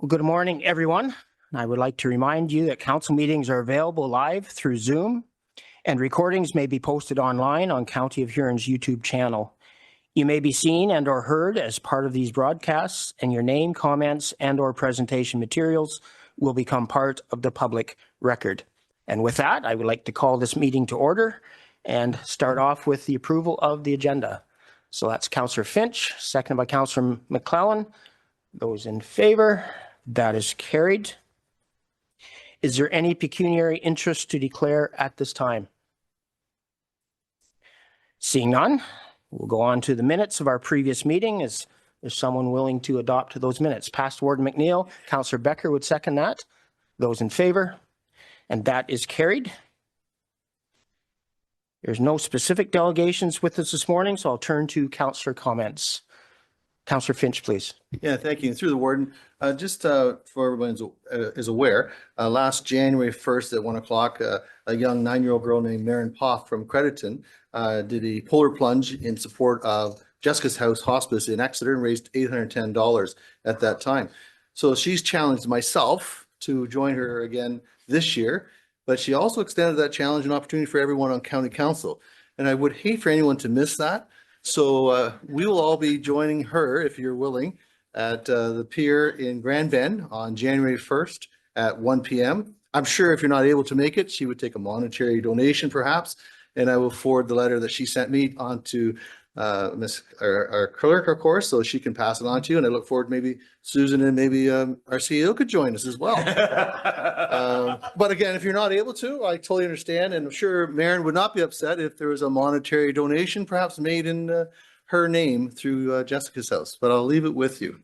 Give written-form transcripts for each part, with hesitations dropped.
Well, good morning, everyone. I would like to remind you that council meetings are available live through Zoom, and recordings may be posted online on County of Huron's YouTube channel. You may be seen and or heard as part of these broadcasts, and your name, comments, and or presentation materials will become part of the public record. And with that, I would like to call this meeting to order and start off with the approval of the agenda. So that's Councillor Finch, seconded by Councillor McClellan. Those in favor? That is carried. Is there any pecuniary interest to declare at this time? Seeing none, we'll go on to the minutes of our previous meeting. Is there someone willing to adopt those minutes? Past Warden McNeil, Councillor Becker would second that. Those in favor? And that is carried. There's no specific delegations with us this morning, so I'll turn to councillor comments. Councillor Finch, please. Yeah, thank you. Through the warden, just for everyone is aware, last January 1st at 1 o'clock, a young 9-year-old girl named Maren Poff from Crediton did a polar plunge in support of Jessica's House Hospice in Exeter and raised $810 at that time. So she's challenged myself to join her again this year, but she also extended that challenge and opportunity for everyone on county council. And I would hate for anyone to miss that. So we will all be joining her, if you're willing, at the pier in Grand Bend on January 1st at 1 p.m. I'm sure if you're not able to make it, she would take a monetary donation perhaps, and I will forward the letter that she sent me on to our clerk, of course, so she can pass it on to you. And I look forward to maybe Susan and maybe our CEO could join us as well. But again, if you're not able to, I totally understand. And I'm sure Maren would not be upset if there was a monetary donation perhaps made in her name through Jessica's house, but I'll leave it with you.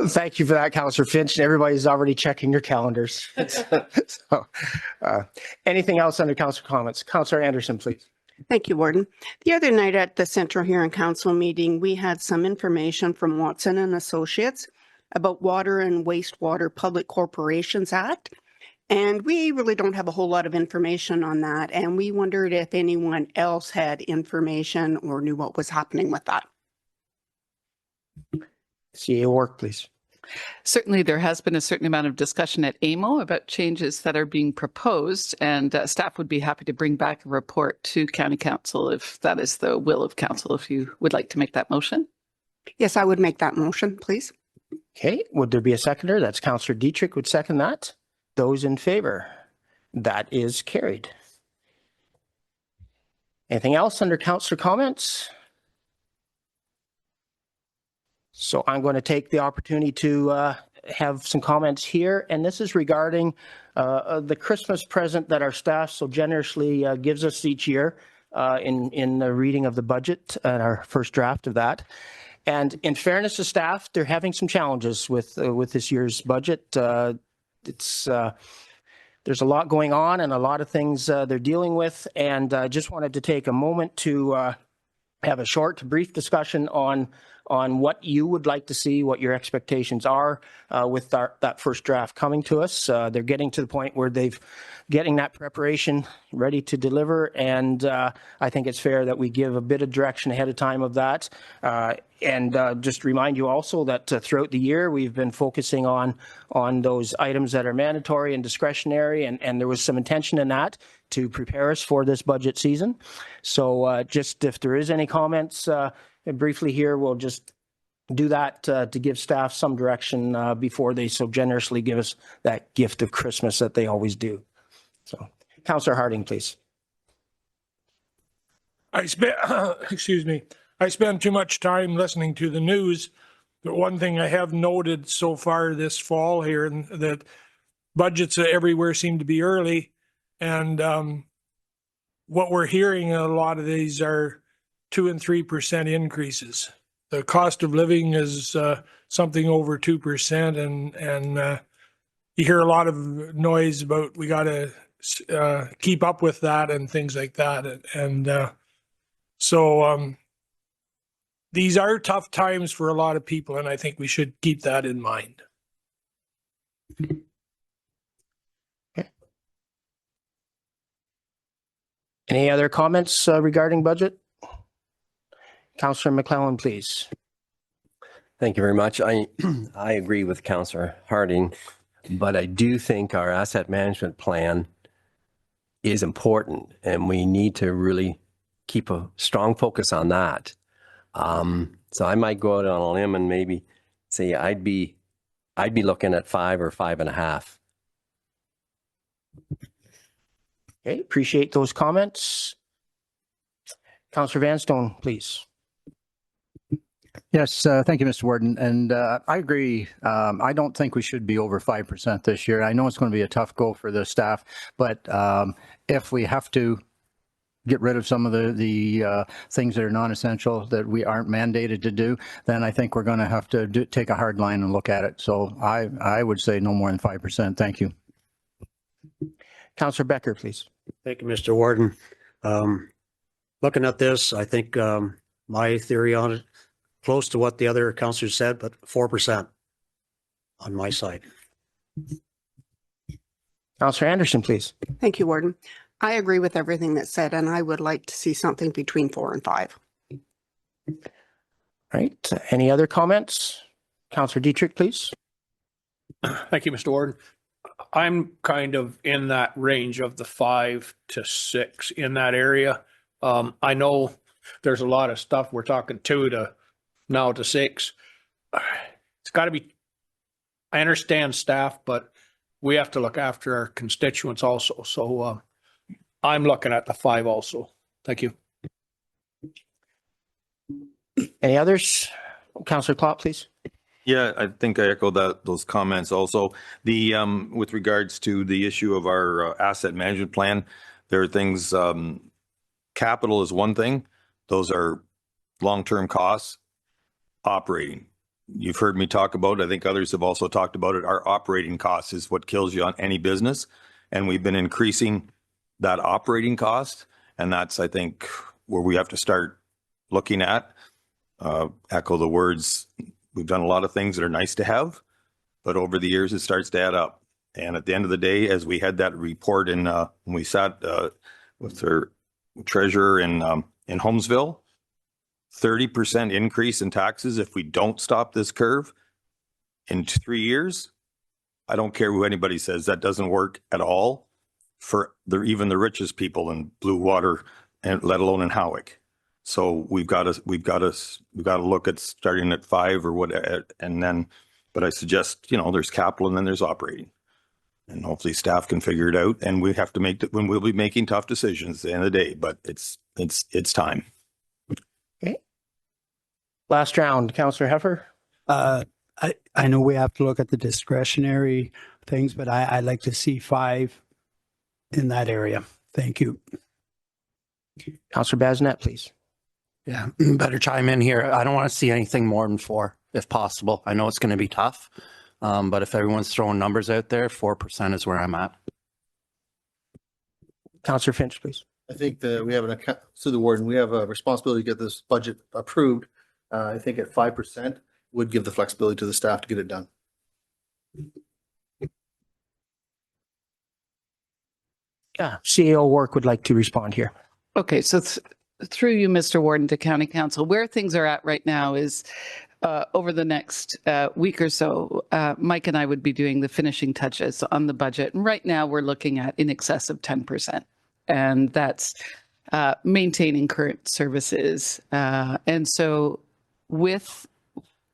Thank you for that, Councillor Finch. Everybody's already checking your calendars. So, anything else under councillor comments? Councillor Anderson, please. Thank you, Warden. The other night at the Central Huron Council meeting, we had some information from Watson and Associates about Water and Wastewater Public Corporations Act. And we really don't have a whole lot of information on that. And we wondered if anyone else had information or knew what was happening with that. CEO Work, please. Certainly, there has been a certain amount of discussion at AMO about changes that are being proposed, and staff would be happy to bring back a report to County Council if that is the will of Council, if you would like to make that motion. Yes, I would make that motion, please. Okay, would there be a seconder? That's Councillor Dietrich would second that. Those in favor? That is carried. Anything else under councillor comments? So I'm going to take the opportunity to have some comments here, and this is regarding the Christmas present that our staff so generously gives us each year in the reading of the budget and our first draft of that. And in fairness to staff, they're having some challenges with this year's budget. There's a lot going on and a lot of things they're dealing with, and I just wanted to take a moment to have a short, brief discussion on what you would like to see, what your expectations are with that first draft coming to us. They're getting to the point where they've getting that preparation ready to deliver, and I think it's fair that we give a bit of direction ahead of time of that. And just remind you also that throughout the year we've been focusing on those items that are mandatory and discretionary, and there was some intention in that to prepare us for this budget season. So just if there is any comments briefly here, we'll just do that to give staff some direction before they so generously give us that gift of Christmas that they always do. So, Councillor Harding, please. Excuse me. I spend too much time listening to the news, but one thing I have noted so far this fall here, that budgets everywhere seem to be early, and what we're hearing, a lot of these are 2% and 3% increases. The cost of living is something over 2%, and you hear a lot of noise about we got to keep up with that and things like that, and so these are tough times for a lot of people, and I think we should keep that in mind. Okay. Any other comments regarding budget? Councillor McClellan, please. Thank you very much. I agree with Councillor Harding, but I do think our asset management plan is important, and we need to really keep a strong focus on that. So I might go out on a limb and maybe say I'd be looking at 5 or 5.5. Okay, appreciate those comments. Councillor Vanstone, please. Yes, thank you, Mr. Warden. And I agree. I don't think we should be over 5% this year. I know it's going to be a tough go for the staff, but if we have to get rid of some of the things that are non-essential that we aren't mandated to do, then I think we're going to have to take a hard line and look at it. So I would say no more than 5%. Thank you. Councillor Becker, please. Thank you, Mr. Warden. Looking at this, I think my theory on it, close to what the other councillors said, but 4% on my side. Councillor Anderson, please. Thank you, Warden. I agree with everything that's said, and I would like to see something between 4 and 5. Right. Any other comments? Councillor Dietrich, please. Thank you, Mr. Warden. I'm kind of in that range of the 5 to 6 in that area. I know there's a lot of stuff. We're talking 2 to now to 6. It's got to be, I understand staff, but we have to look after our constituents also. So I'm looking at the 5 also. Thank you. Any others? Councillor Klopp, please. Yeah, I think I echo those comments also. The with regards to the issue of our asset management plan, there are things, capital is one thing. Those are long-term costs. Operating. You've heard me talk about, I think others have also talked about it. Our operating costs is what kills you on any business. And we've been increasing that operating cost. And that's, I think, where we have to start looking at. Echo the words. We've done a lot of things that are nice to have, but over the years it starts to add up. And at the end of the day, as we had that report in, when we sat with our treasurer in Holmesville, 30% increase in taxes if we don't stop this curve in 3 years. I don't care who anybody says, that doesn't work at all for even the richest people in Blue Water, and let alone in Howick. So we've got to look at starting at 5 or what, and then, but I suggest, there's capital and then there's operating, and hopefully staff can figure it out. And we have to when we'll be making tough decisions at the end of the day, but it's time. Okay. Last round, Councillor Heffer. I know we have to look at the discretionary things, but I'd like to see 5 in that area. Thank you. Councillor Basnet, please. Yeah, better chime in here. I don't want to see anything more than 4, if possible. I know it's going to be tough, but if everyone's throwing numbers out there, 4% is where I'm at. Councillor Finch, please. I think that we have an account, to the warden, we have a responsibility to get this budget approved. I think at 5% would give the flexibility to the staff to get it done. Yeah, CEO Work would like to respond here. Okay, so through you, Mr. Warden, to County Council, where things are at right now is over the next week or so, Mike and I would be doing the finishing touches on the budget. And right now we're looking at in excess of 10%. And that's maintaining current services. And so with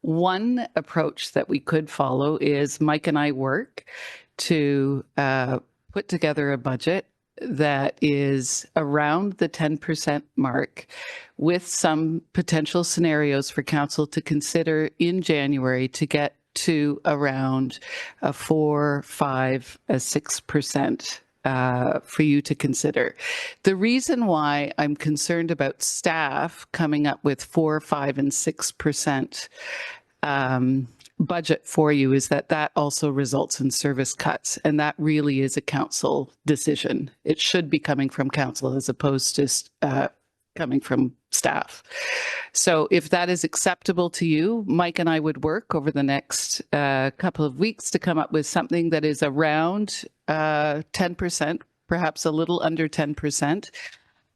one approach that we could follow is Mike and I work to put together a budget that is around the 10% mark with some potential scenarios for council to consider in January to get to around a 4, 5, 6% for you to consider. The reason why I'm concerned about staff coming up with 4, 5, and 6% budget for you is that also results in service cuts, and that really is a council decision. It should be coming from council as opposed to coming from staff. So if that is acceptable to you, Mike and I would work over the next couple of weeks to come up with something that is around 10%, perhaps a little under 10%.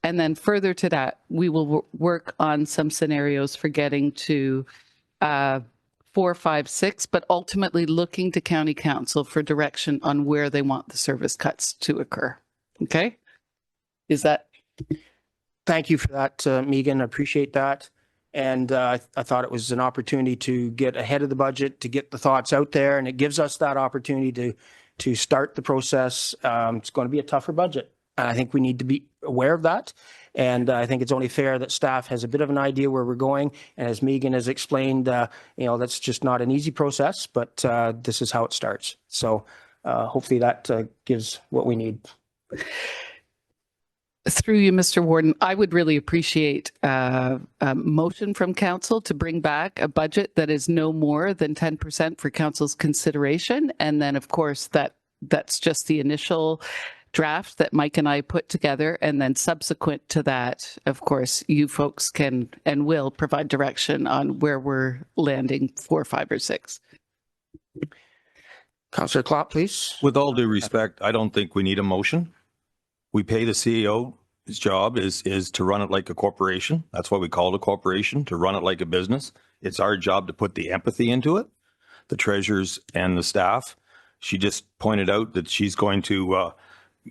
And then further to that, we will work on some scenarios for getting to 4, 5, 6, but ultimately looking to county council for direction on where they want the service cuts to occur. Okay? Is that? Thank you for that, Megan. I appreciate that. And I thought it was an opportunity to get ahead of the budget, to get the thoughts out there, and it gives us that opportunity to start the process. It's going to be a tougher budget. And I think we need to be aware of that. And I think it's only fair that staff has a bit of an idea where we're going. And as Megan has explained, that's just not an easy process, but this is how it starts. So hopefully that gives what we need. Through you, Mr. Warden, I would really appreciate a motion from council to bring back a budget that is no more than 10% for council's consideration. And then, of course, that's just the initial draft that Mike and I put together. And then subsequent to that, of course, you folks can and will provide direction on where we're landing 4, 5, or 6. Councillor Klopp, please. With all due respect, I don't think we need a motion. We pay the CEO. His job is to run it like a corporation. That's why we call it a corporation, to run it like a business. It's our job to put the empathy into it, the treasurers and the staff. She just pointed out that she's going to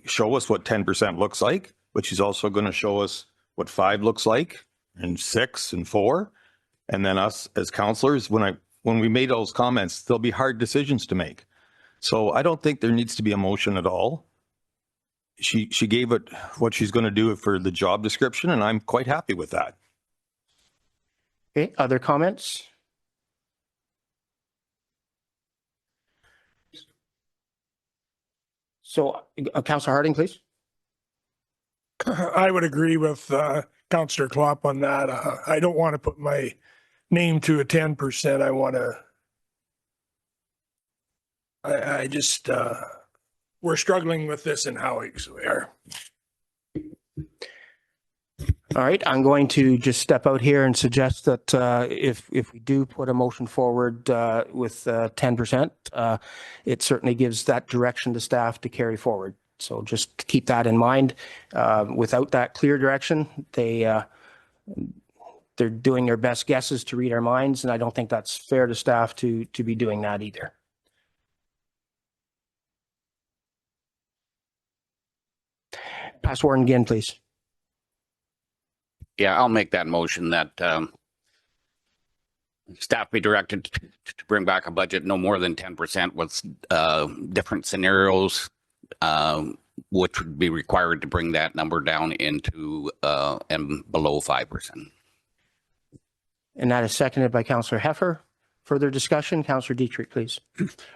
show us what 10% looks like, but she's also going to show us what 5 looks like, and 6 and 4. And then us as councillors, when we made those comments, there'll be hard decisions to make. So I don't think there needs to be a motion at all. She gave it what she's going to do for the job description, and I'm quite happy with that. Okay, other comments? So, Councillor Harding, please. I would agree with Councillor Klopp on that. I don't want to put my name to a 10%. I want to. I just we're struggling with this in Howick, so we are. All right, I'm going to just step out here and suggest that if we do put a motion forward with 10%, it certainly gives that direction to staff to carry forward. So just keep that in mind. Without that clear direction, they're doing their best guesses to read our minds, and I don't think that's fair to staff to be doing that either. Past Warden again, please. Yeah, I'll make that motion that staff be directed to bring back a budget no more than 10% with different scenarios, which would be required to bring that number down into and below 5%. And that is seconded by Councillor Heffer. Further discussion, Councillor Goderich, please.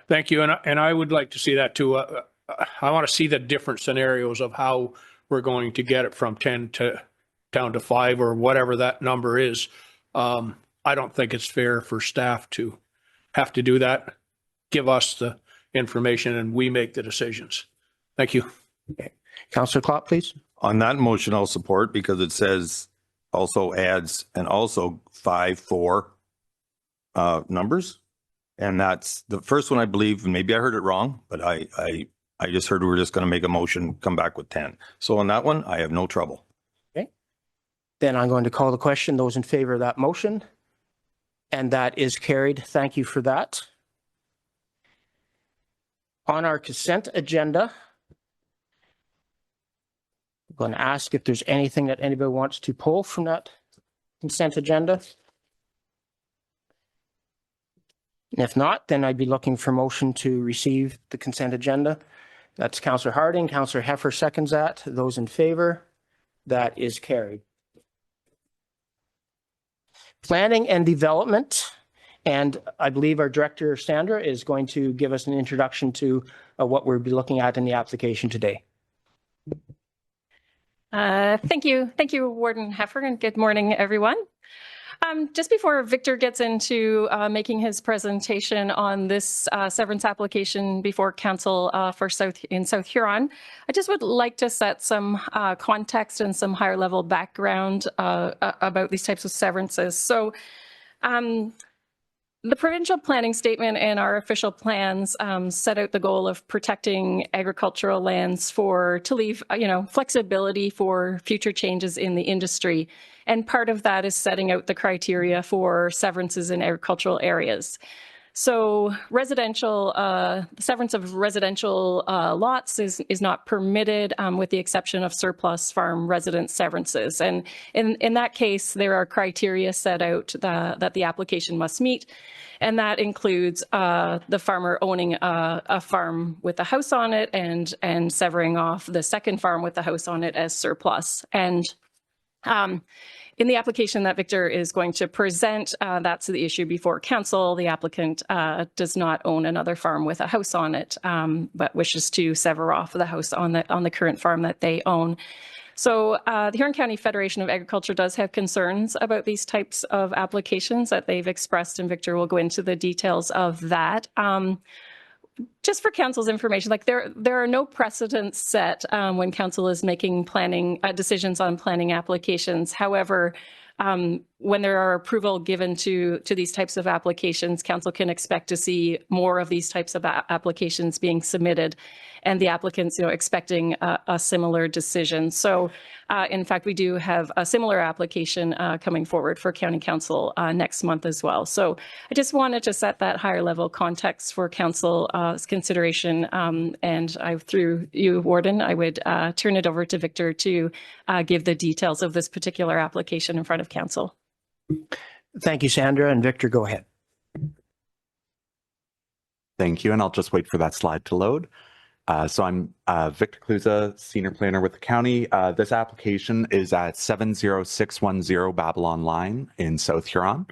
Thank you. And I would like to see that too. I want to see the different scenarios of how we're going to get it from 10 to down to 5 or whatever that number is. I don't think it's fair for staff to have to do that. Give us the information and we make the decisions. Thank you. Okay. Councillor Klopp, please. On that motion, I'll support because it says also adds and also 5, 4 numbers. And that's the first one, I believe, and maybe I heard it wrong, but I just heard we were just going to make a motion, come back with 10. So on that one, I have no trouble. Okay. Then I'm going to call the question. Those in favor of that motion? And that is carried. Thank you for that. On our consent agenda, I'm going to ask if there's anything that anybody wants to pull from that consent agenda. If not, then I'd be looking for motion to receive the consent agenda. That's Councillor Harding. Councillor Heffer seconds that. Those in favor? That is carried. Planning and Development. And I believe our Director, Sandra, is going to give us an introduction to what we'll be looking at in the application today. Thank you. Thank you, Warden Heffer, and good morning, everyone. Just before Victor gets into making his presentation on this severance application before Council for South Huron, I just would like to set some context and some higher level background about these types of severances. So The provincial planning statement and our official plans set out the goal of protecting agricultural lands to leave, flexibility for future changes in the industry. And part of that is setting out the criteria for severances in agricultural areas. So severance of residential lots is not permitted with the exception of surplus farm resident severances. And in that case, there are criteria set out that the application must meet. And that includes the farmer owning a farm with a house on it and severing off the second farm with the house on it as surplus. And in the application that Victor is going to present, that's the issue before council. The applicant does not own another farm with a house on it, but wishes to sever off the house on the current farm that they own. So the Huron County Federation of Agriculture does have concerns about these types of applications that they've expressed, and Victor will go into the details of that. Just for council's information, like there are no precedents set when council is making planning decisions on planning applications. However, when there are approval given to these types of applications, council can expect to see more of these types of applications being submitted, and the applicants, expecting a similar decision. So, in fact, we do have a similar application coming forward for county council next month as well. So, I just wanted to set that higher level context for council's consideration. And through you, Warden, I would turn it over to Victor to give the details of this particular application in front of council. Thank you, Sandra. And Victor, go ahead. Thank you. And I'll just wait for that slide to load. So I'm Victor Cluza, Senior Planner with the county. This application is at 70610 Babylon Line in South Huron.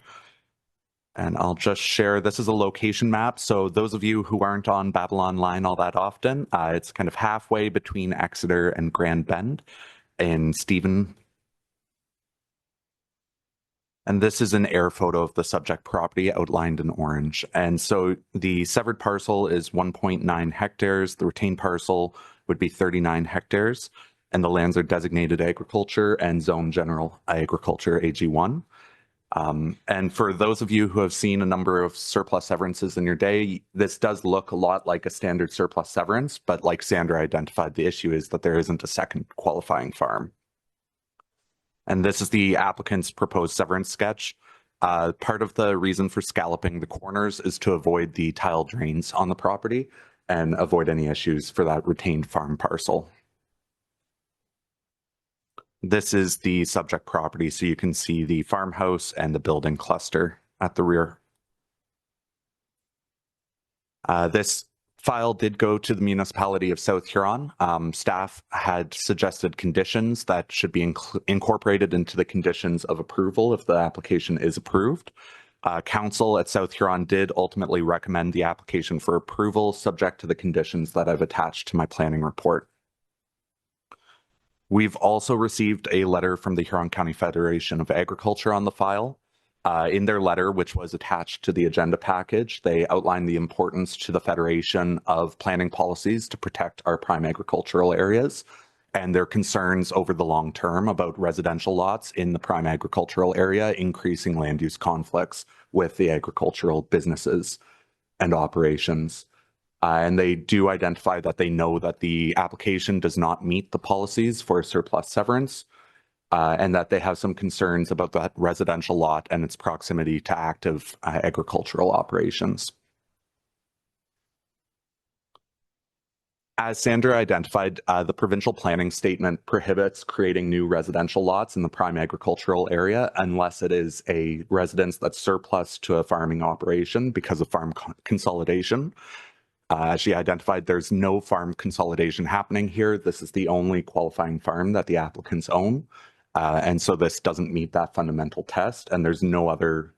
And I'll just share, this is a location map. So those of you who aren't on Babylon Line all that often, it's kind of halfway between Exeter and Grand Bend in Stephen. And this is an air photo of the subject property outlined in orange. And so the severed parcel is 1.9 hectares. The retained parcel would be 39 hectares. And the lands are designated agriculture and zone general agriculture, AG1. And for those of you who have seen a number of surplus severances in your day, this does look a lot like a standard surplus severance. But like Sandra identified, the issue is that there isn't a second qualifying farm. And this is the applicant's proposed severance sketch. Part of the reason for scalloping the corners is to avoid the tile drains on the property and avoid any issues for that retained farm parcel. This is the subject property, so you can see the farmhouse and the building cluster at the rear. This file did go to the municipality of South Huron. Staff had suggested conditions that should be incorporated into the conditions of approval if the application is approved. Council at South Huron did ultimately recommend the application for approval subject to the conditions that I've attached to my planning report. We've also received a letter from the Huron County Federation of Agriculture on the file. In their letter, which was attached to the agenda package, they outlined the importance to the Federation of planning policies to protect our prime agricultural areas and their concerns over the long term about residential lots in the prime agricultural area, increasing land use conflicts with the agricultural businesses and operations. And they do identify that they know that the application does not meet the policies for surplus severance. And that they have some concerns about that residential lot and its proximity to active agricultural operations. As Sandra identified, the provincial planning statement prohibits creating new residential lots in the prime agricultural area unless it is a residence that's surplus to a farming operation because of farm consolidation. As she identified, there's no farm consolidation happening here. This is the only qualifying farm that the applicants own. And so this doesn't meet that fundamental test, and there's no other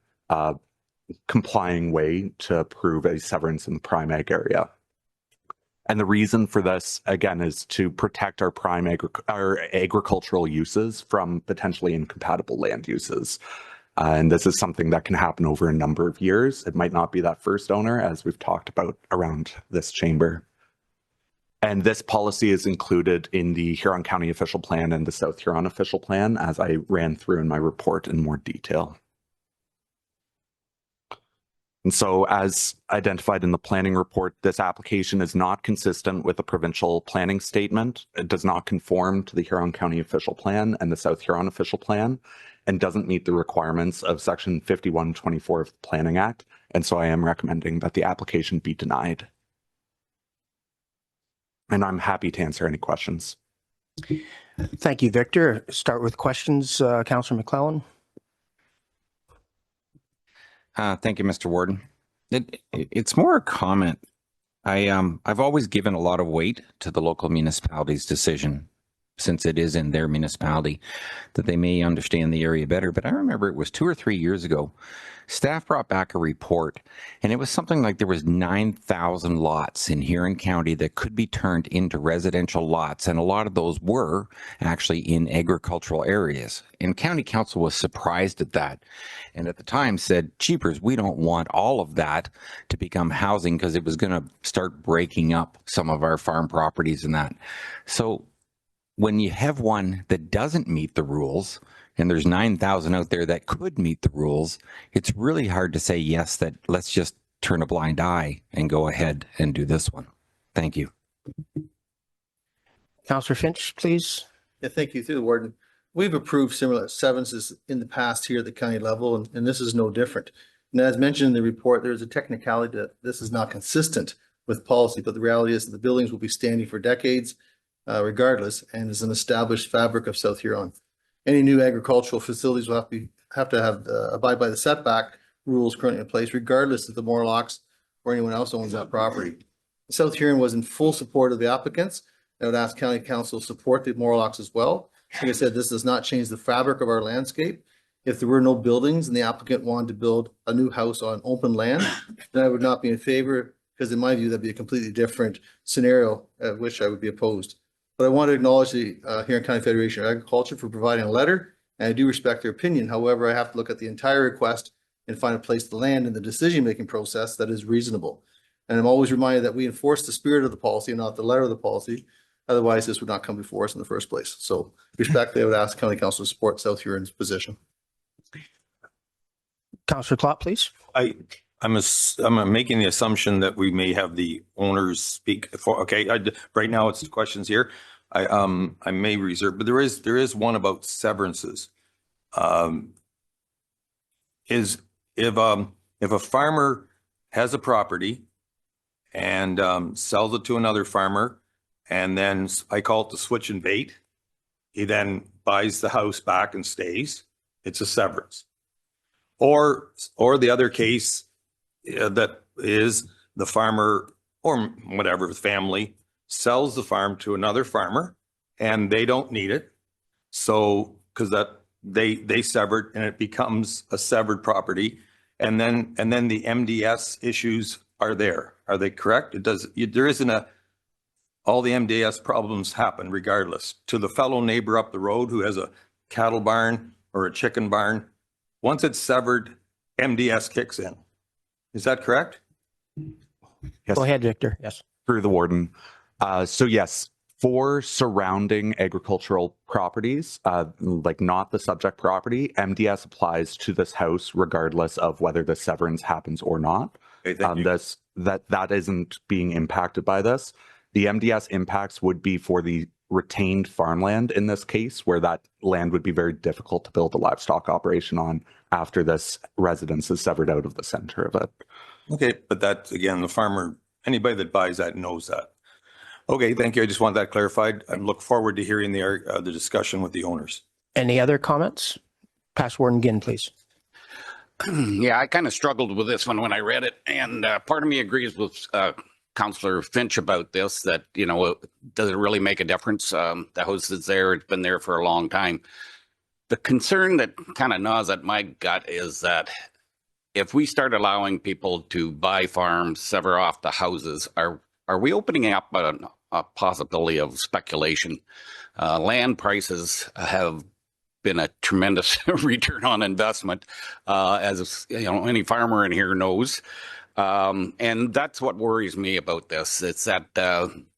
complying way to prove a severance in the prime ag area. And the reason for this, again, is to protect our prime our agricultural uses from potentially incompatible land uses. And this is something that can happen over a number of years. It might not be that first owner, as we've talked about around this chamber. And this policy is included in the Huron County Official Plan and the South Huron Official Plan, as I ran through in my report in more detail. And so as identified in the planning report, this application is not consistent with the provincial planning statement. It does not conform to the Huron County official plan and the South Huron official plan, and doesn't meet the requirements of section 5124 of the Planning Act. And so I am recommending that the application be denied. And I'm happy to answer any questions. Thank you, Victor. Start with questions. Councillor McClellan. Thank you, Mr. Warden. It's more a comment. I've always given a lot of weight to the local municipality's decision, since it is in their municipality, that they may understand the area better. But I remember it was 2 or 3 years ago, staff brought back a report, and it was something like there was 9,000 lots in Huron County that could be turned into residential lots, and a lot of those were actually in agricultural areas. And County Council was surprised at that, and at the time said, "Cheapers, we don't want all of that to become housing because it was going to start breaking up some of our farm properties and that." So when you have one that doesn't meet the rules, and there's 9,000 out there that could meet the rules, it's really hard to say yes, that let's just turn a blind eye and go ahead and do this one. Thank you. Councillor Finch, please. Yeah, thank you. Through the warden. We've approved similar severances in the past here at the county level, and this is no different. And as mentioned in the report, there's a technicality that this is not consistent with policy, but the reality is that the buildings will be standing for decades regardless, and is an established fabric of South Huron. Any new agricultural facilities will have to abide by the setback rules currently in place, regardless if the Morlocks or anyone else owns that property. South Huron was in full support of the applicants. I would ask County Council to support the Morlocks as well. Like I said, this does not change the fabric of our landscape. If there were no buildings and the applicant wanted to build a new house on open land, then I would not be in favor, because in my view, that'd be a completely different scenario at which I would be opposed. But I want to acknowledge the Huron County Federation of Agriculture for providing a letter, and I do respect their opinion. However, I have to look at the entire request and find a place to land in the decision-making process that is reasonable. And I'm always reminded that we enforce the spirit of the policy and not the letter of the policy. Otherwise, this would not come before us in the first place. So respectfully, I would ask County Council to support South Huron's position. Councillor Klopp, please. I'm making the assumption that we may have the owners speak for, okay, right now it's the questions here. I may reserve, but there is one about severances. If a farmer has a property and sells it to another farmer, and then I call it the switch and bait, he then buys the house back and stays, it's a severance. Or the other case, that is the farmer or whatever family sells the farm to another farmer and they don't need it. So, because that they severed and it becomes a severed property. And then the MDS issues are there. Are they correct? There isn't all the MDS problems happen regardless to the fellow neighbor up the road who has a cattle barn or a chicken barn. Once it's severed, MDS kicks in. Is that correct? Yes. Go ahead, Victor. Yes. Through the warden. So yes, for surrounding agricultural properties, like not the subject property, MDS applies to this house regardless of whether the severance happens or not. Okay, thank you. That isn't being impacted by this. The MDS impacts would be for the retained farmland in this case, where that land would be very difficult to build a livestock operation on after this residence is severed out of the center of it. Okay, but that's again, the farmer, anybody that buys that knows that. Okay, thank you. I just want that clarified. I look forward to hearing the discussion with the owners. Any other comments? Past Warden Ginn, please. Yeah, I kind of struggled with this one when I read it, and part of me agrees with Councillor Finch about this, that, you know, does it really make a difference? The house is there, it's been there for a long time. The concern that kind of gnaws at my gut is that if we start allowing people to buy farms, sever off the houses, are we opening up a possibility of speculation? Land prices have been a tremendous return on investment, as you know, any farmer in here knows. And that's what worries me about this. It's that,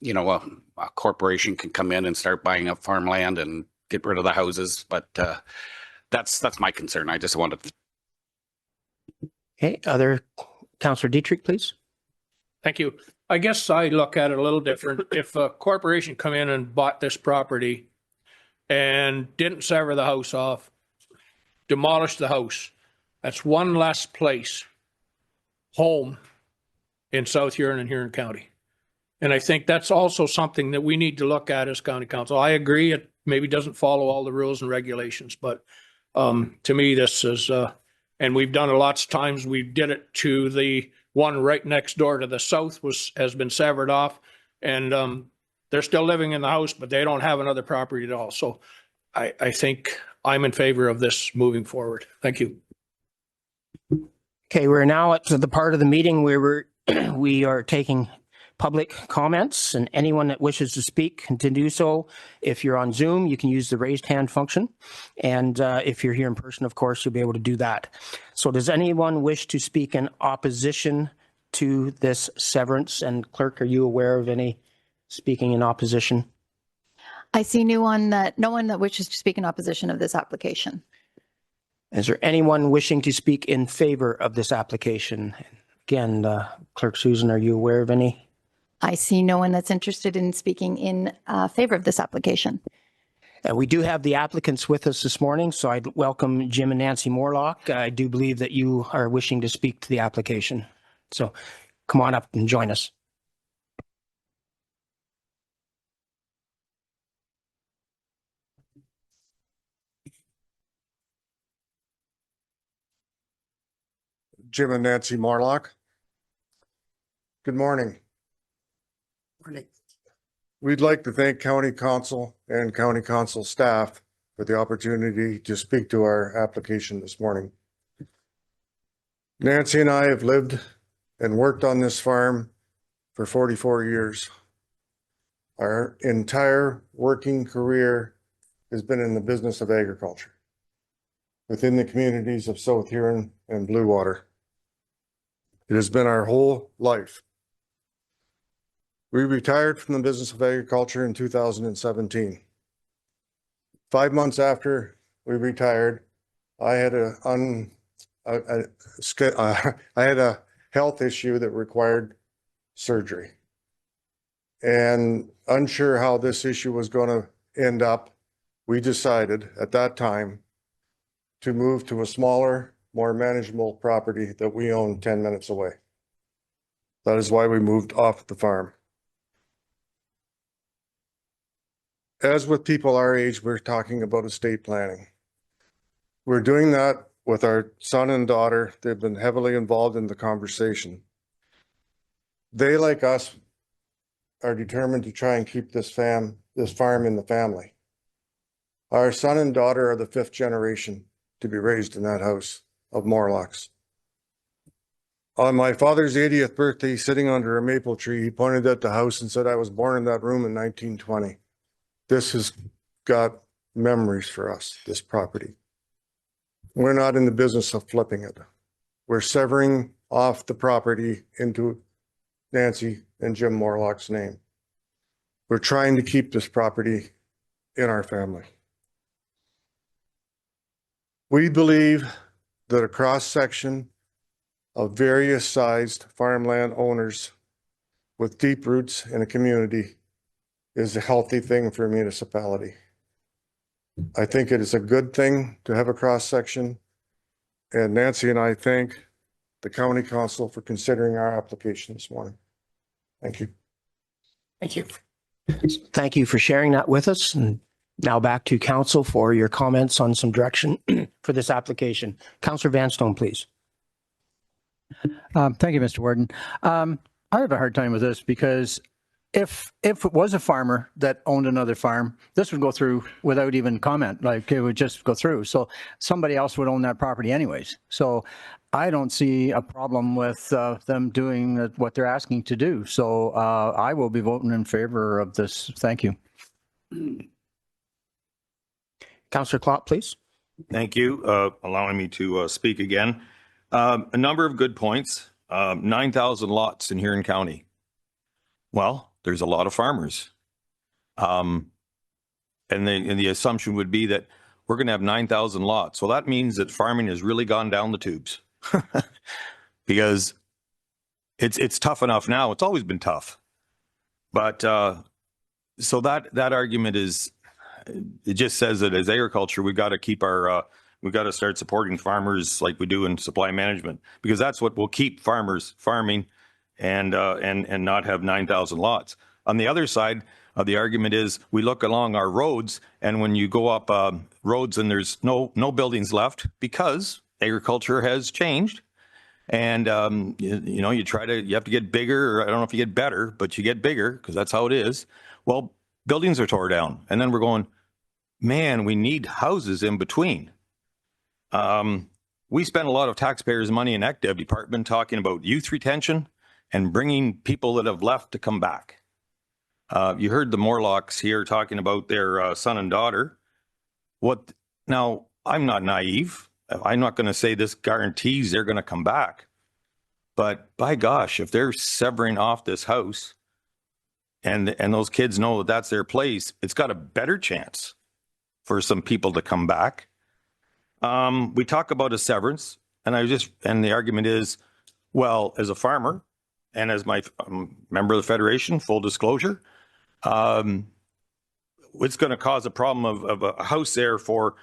you know, a corporation can come in and start buying up farmland and get rid of the houses. But that's my concern. I just wanted to. Okay, other Councillor Dietrich, please. Thank you. I guess I look at it a little different. If a corporation come in and bought this property and didn't sever the house off, demolished the house, that's one less place, home in South Huron and Huron County. And I think that's also something that we need to look at as county council. I agree it maybe doesn't follow all the rules and regulations, but to me, this is, and we've done it lots of times. We did it to the one right next door to the south has been severed off, and they're still living in the house, but they don't have another property at all. So I think I'm in favor of this moving forward. Thank you. Okay, we're now at the part of the meeting where we are taking public comments, and anyone that wishes to speak can do so. If you're on Zoom, you can use the raised hand function. And if you're here in person, of course, you'll be able to do that. So does anyone wish to speak in opposition to this severance? And clerk, are you aware of any speaking in opposition? I see no one that wishes to speak in opposition of this application. Is there anyone wishing to speak in favor of this application? Again, Clerk Susan, are you aware of any? I see no one that's interested in speaking in favor of this application. We do have the applicants with us this morning, so I'd welcome Jim and Nancy Morlock. I do believe that you are wishing to speak to the application. So come on up and join us. Jim and Nancy Morlock. Good morning. Morning. We'd like to thank County Council and County Council staff for the opportunity to speak to our application this morning. Nancy and I have lived and worked on this farm for 44 years. Our entire working career has been in the business of agriculture within the communities of South Huron and Blue Water. It has been our whole life. We retired from the business of agriculture in 2017. 5 months after we retired, I had a health issue that required surgery. And unsure how this issue was going to end up, we decided at that time to move to a smaller, more manageable property that we own 10 minutes away. That is why we moved off the farm. As with people our age, we're talking about estate planning. We're doing that with our son and daughter. They've been heavily involved in the conversation. They, like us, are determined to try and keep this farm in the family. Our son and daughter are the 5th generation to be raised in that house of Morlocks. On my father's 80th birthday, sitting under a maple tree, he pointed at the house and said, "I was born in that room in 1920. This has got memories for us, this property. We're not in the business of flipping it. We're severing off the property into Nancy and Jim Morlock's name. We're trying to keep this property in our family. We believe that a cross-section of various sized farmland owners with deep roots in a community is a healthy thing for a municipality. I think it is a good thing to have a cross-section, and Nancy and I thank the County Council for considering our application this morning. Thank you. Thank you. Thank you for sharing that with us. And now back to Council for your comments on some direction for this application. Councillor Vanstone, please. Thank you, Mr. Warden. I have a hard time with this because if it was a farmer that owned another farm, this would go through without even comment. Like it would just go through. So somebody else would own that property anyways. So I don't see a problem with them doing what they're asking to do. So I will be voting in favor of this. Thank you. Councillor Klopp, please. Thank you, allowing me to speak again. A number of good points. 9,000 lots in Huron County. Well, there's a lot of farmers. And the assumption would be that we're going to have 9,000 lots. Well, that means that farming has really gone down the tubes because it's tough enough now. It's always been tough. But so that argument is, it just says that as agriculture, we've got to keep we've got to start supporting farmers like we do in supply management, because that's what will keep farmers farming and not have 9,000 lots. On the other side of the argument is we look along our roads, and when you go up roads and there's no buildings left because agriculture has changed. And, you know, you have to get bigger, or I don't know if you get better, but you get bigger because that's how it is. Well, buildings are tore down. And then we're going, man, we need houses in between. We spend a lot of taxpayers' money in ECDEV department talking about youth retention and bringing people that have left to come back. You heard the Morlocks here talking about their son and daughter. Now, I'm not naive. I'm not going to say this guarantees they're going to come back. But by gosh, if they're severing off this house and those kids know that that's their place, it's got a better chance for some people to come back. We talk about a severance, and the argument is, well, as a farmer and as my member of the Federation, full disclosure, it's going to cause a problem of a house there for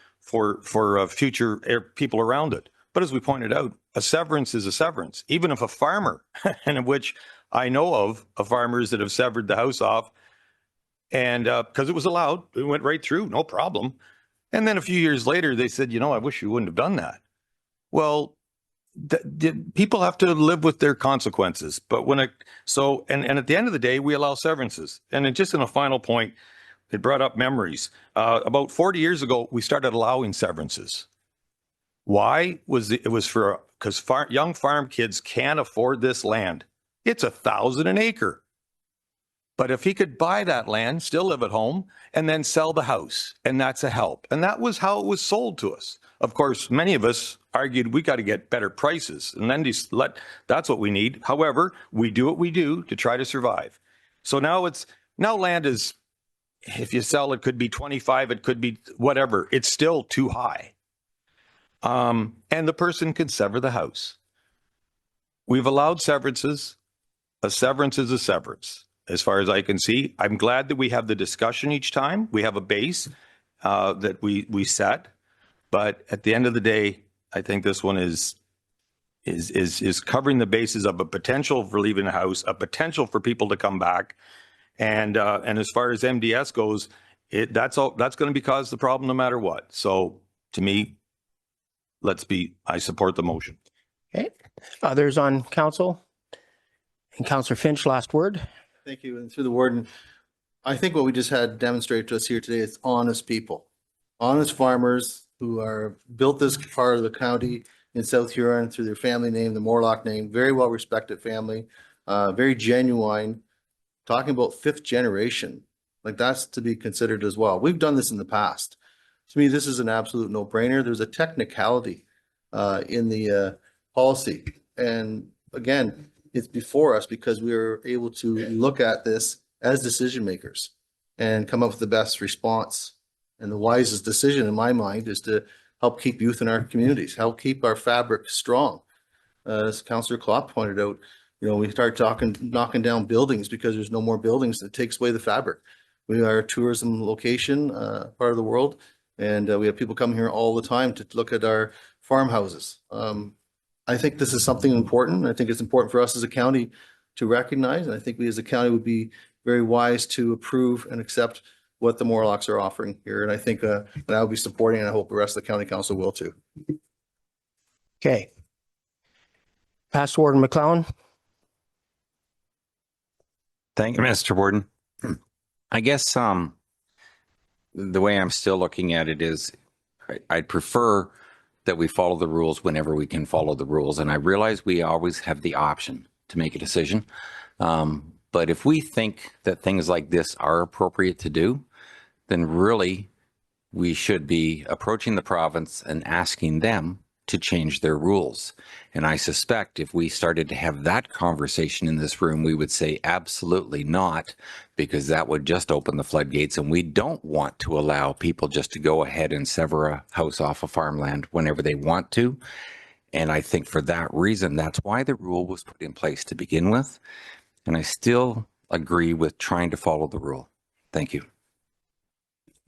future people around it. But as we pointed out, a severance is a severance. Even if a farmer, and in which I know of farmers that have severed the house off, and because it was allowed, it went right through, no problem. And then a few years later, they said, you know, I wish you wouldn't have done that. Well, people have to live with their consequences. But and at the end of the day, we allow severances. And just in a final point, it brought up memories. About 40 years ago, we started allowing severances. Why? It was because young farm kids can't afford this land. It's $1,000 an acre. But if he could buy that land, still live at home, and then sell the house, and that's a help. And that was how it was sold to us. Of course, many of us argued we got to get better prices, and then that's what we need. However, we do what we do to try to survive. So now land is, if you sell, it could be 25, it could be whatever. It's still too high. And the person can sever the house. We've allowed severances. A severance is a severance, as far as I can see. I'm glad that we have the discussion each time. We have a base that we set. But at the end of the day, I think this one is covering the bases of a potential for leaving the house, a potential for people to come back. And as far as MDS goes, that's going to cause the problem no matter what. So to me, I support the motion. Okay. Others on council? And Councillor Finch, last word. Thank you. And through the warden, I think what we just had demonstrated to us here today is honest people, honest farmers who are built this part of the county in South Huron through their family name, the Morlock name, very well respected family, very genuine, talking about fifth generation. Like, that's to be considered as well. We've done this in the past. To me, this is an absolute no brainer. There's a technicality in the policy. And again, it's before us because we were able to look at this as decision makers and come up with the best response. And the wisest decision in my mind is to help keep youth in our communities, help keep our fabric strong. As Councillor Klopp pointed out, you know, we start knocking down buildings because there's no more buildings. That takes away the fabric. We are a tourism location, part of the world, and we have people come here all the time to look at our farmhouses. I think this is something important. I think it's important for us as a county to recognize, and I think we as a county would be very wise to approve and accept what the Morlocks are offering here. And I think that I'll be supporting, and I hope the rest of the county council will too. Okay. Past Warden McLeod. Thank you, Mr. Warden. I guess the way I'm still looking at it is I'd prefer that we follow the rules whenever we can follow the rules. And I realize we always have the option to make a decision. But if we think that things like this are appropriate to do, then really we should be approaching the province and asking them to change their rules. And I suspect if we started to have that conversation in this room, we would say absolutely not, because that would just open the floodgates, and we don't want to allow people just to go ahead and sever a house off of farmland whenever they want to. And I think for that reason, that's why the rule was put in place to begin with. And I still agree with trying to follow the rule. Thank you.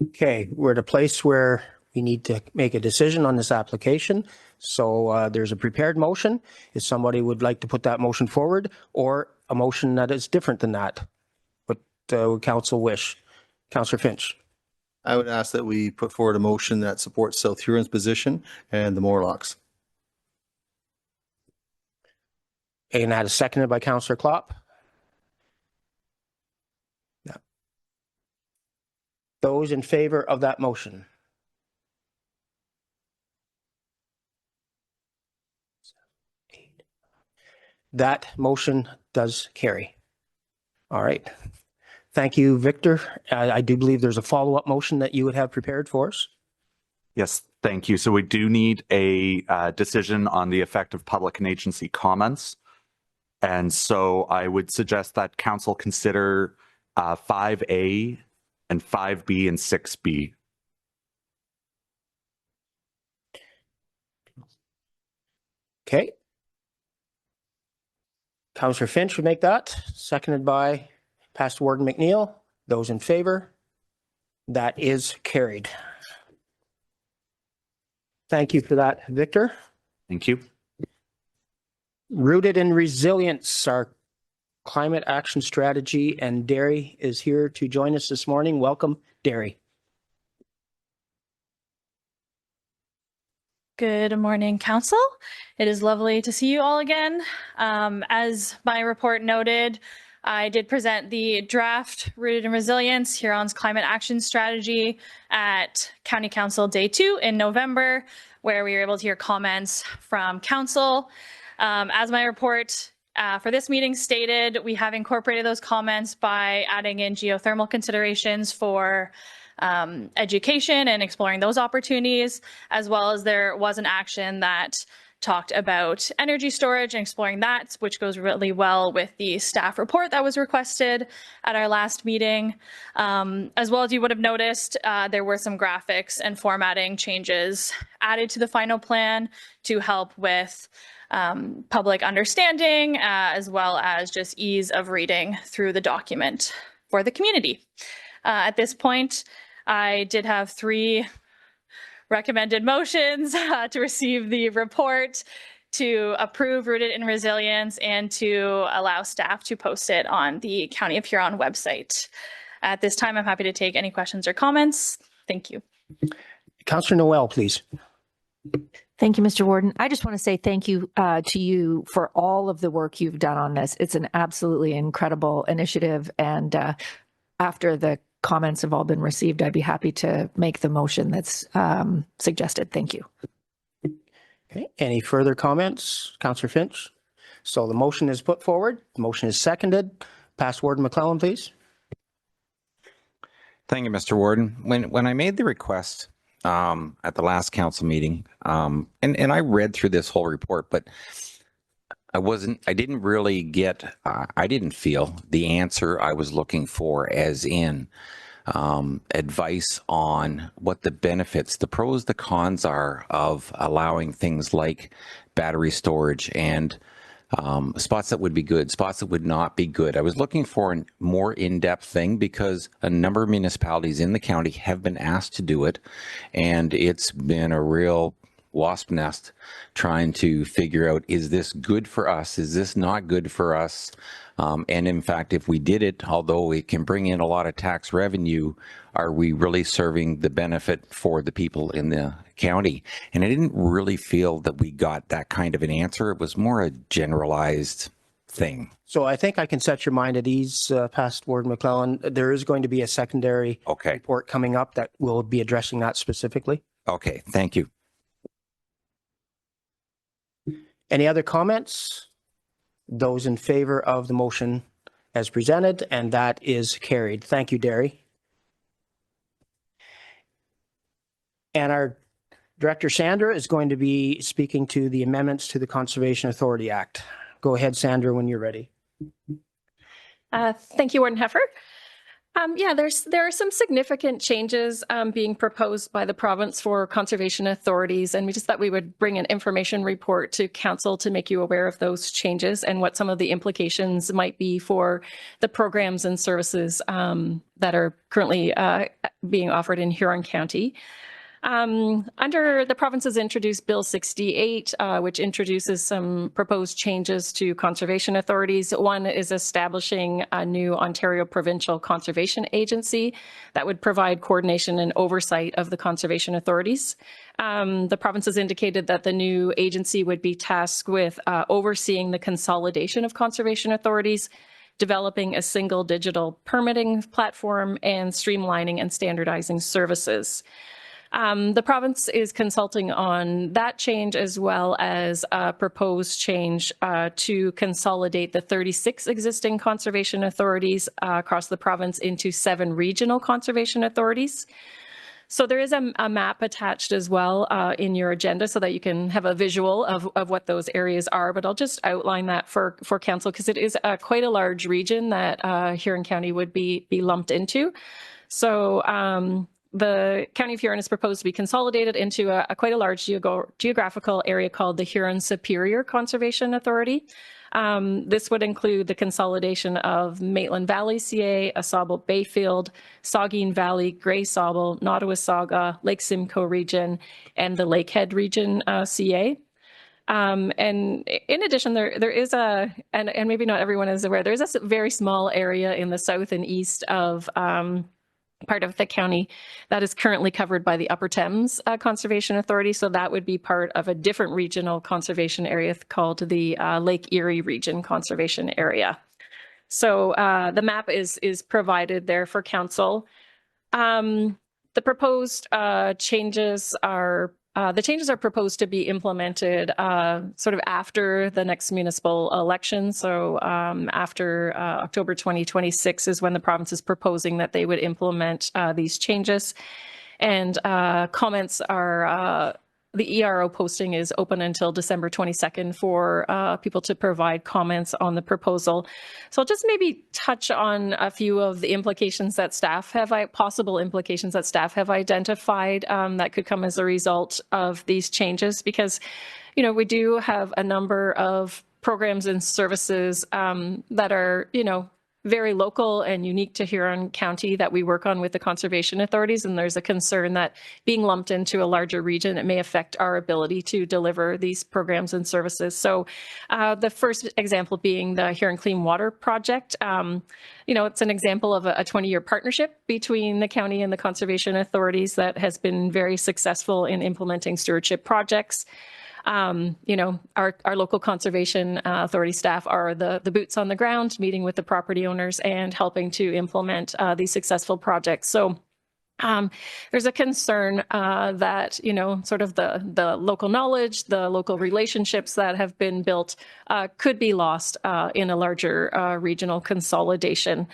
Okay, we're at a place where we need to make a decision on this application. So there's a prepared motion. If somebody would like to put that motion forward, or a motion that is different than that, what would council wish? Councillor Finch. I would ask that we put forward a motion that supports South Huron's position and the Morlocks. And that is seconded by Councillor Klopp. Yeah. Those in favor of that motion? That motion does carry. All right. Thank you, Victor. I do believe there's a follow-up motion that you would have prepared for us. Yes, thank you. So we do need a decision on the effect of public and agency comments. And so I would suggest that council consider 5A and 5B and 6B. Okay. Councillor Finch would make that, seconded by Past Warden McNeil. Those in favor? That is carried. Thank you for that, Victor. Thank you. Rooted in Resilience, our climate action strategy, and Derry is here to join us this morning. Welcome, Derry. Good morning, Council. It is lovely to see you all again. As my report noted, I did present the draft Rooted in Resilience, Huron's Climate Action Strategy at County Council Day 2 in November, where we were able to hear comments from Council. As my report for this meeting stated, we have incorporated those comments by adding in geothermal considerations for education and exploring those opportunities, as well as there was an action that talked about energy storage and exploring that, which goes really well with the staff report that was requested at our last meeting. As well as you would have noticed, there were some graphics and formatting changes added to the final plan to help with public understanding, as well as just ease of reading through the document for the community. At this point, I did have 3 recommended motions to receive the report, to approve Rooted in Resilience, and to allow staff to post it on the County of Huron website. At this time, I'm happy to take any questions or comments. Thank you. Councillor Noel, please. Thank you, Mr. Warden. I just want to say thank you to you for all of the work you've done on this. It's an absolutely incredible initiative. And after the comments have all been received, I'd be happy to make the motion that's suggested. Thank you. Okay. Any further comments, Councillor Finch? So the motion is put forward. The motion is seconded. Past Warden McClellan, please. Thank you, Mr. Warden. When I made the request at the last council meeting, and I read through this whole report, but I didn't really get, I didn't feel the answer I was looking for, as in advice on what the benefits, the pros, the cons are of allowing things like battery storage and spots that would be good, spots that would not be good. I was looking for a more in-depth thing because a number of municipalities in the county have been asked to do it, and it's been a real wasp nest trying to figure out, is this good for us? Is this not good for us? And in fact, if we did it, although it can bring in a lot of tax revenue, are we really serving the benefit for the people in the county? And I didn't really feel that we got that kind of an answer. It was more a generalized thing. So I think I can set your mind at ease, Past Warden McClellan. There is going to be a secondary report coming up that will be addressing that specifically. Okay, thank you. Any other comments? Those in favor of the motion as presented, and that is carried. Thank you, Derry. And our Director Sandra is going to be speaking to the amendments to the Conservation Authority Act. Go ahead, Sandra, when you're ready. Thank you, Warden Heffer. Yeah, there are some significant changes being proposed by the province for conservation authorities, and we just thought we would bring an information report to council to make you aware of those changes and what some of the implications might be for the programs and services that are currently being offered in Huron County. Under the province has introduced Bill 68, which introduces some proposed changes to conservation authorities. One is establishing a new Ontario Provincial Conservation Agency that would provide coordination and oversight of the conservation authorities. The province has indicated that the new agency would be tasked with overseeing the consolidation of conservation authorities, developing a single digital permitting platform, and streamlining and standardizing services. The province is consulting on that change as well as a proposed change to consolidate the 36 existing conservation authorities across the province into 7 regional conservation authorities. So there is a map attached as well in your agenda so that you can have a visual of what those areas are, but I'll just outline that for council because it is quite a large region that Huron County would be lumped into. So the County of Huron is proposed to be consolidated into quite a large geographical area called the Huron Superior Conservation Authority. This would include the consolidation of Maitland Valley CA, Asable Bayfield, Saugeen Valley, Grey Sauble, Nottawasaga, Lake Simcoe region, and the Lakehead region CA. And in addition, there is and maybe not everyone is aware, there's a very small area in the south and east of part of the county that is currently covered by the Upper Thames Conservation Authority. So that would be part of a different regional conservation area called the Lake Erie Region Conservation Area. So the map is provided there for council. The proposed changes are proposed to be implemented sort of after the next municipal election. So after October 2026 is when the province is proposing that they would implement these changes. And comments are, the ERO posting is open until December 22nd for people to provide comments on the proposal. So I'll just maybe touch on a few of the implications that staff have, possible implications that staff have identified that could come as a result of these changes, because, you know, we do have a number of programs and services that are, you know, very local and unique to Huron County that we work on with the conservation authorities. And there's a concern that being lumped into a larger region, it may affect our ability to deliver these programs and services. So the first example being the Huron Clean Water Project. You know, it's an example of a 20-year partnership between the county and the conservation authorities that has been very successful in implementing stewardship projects. You know, our local conservation authority staff are the boots on the ground, meeting with the property owners and helping to implement these successful projects. So there's a concern that, you know, sort of the local knowledge, the local relationships that have been built could be lost in a larger regional consolidation.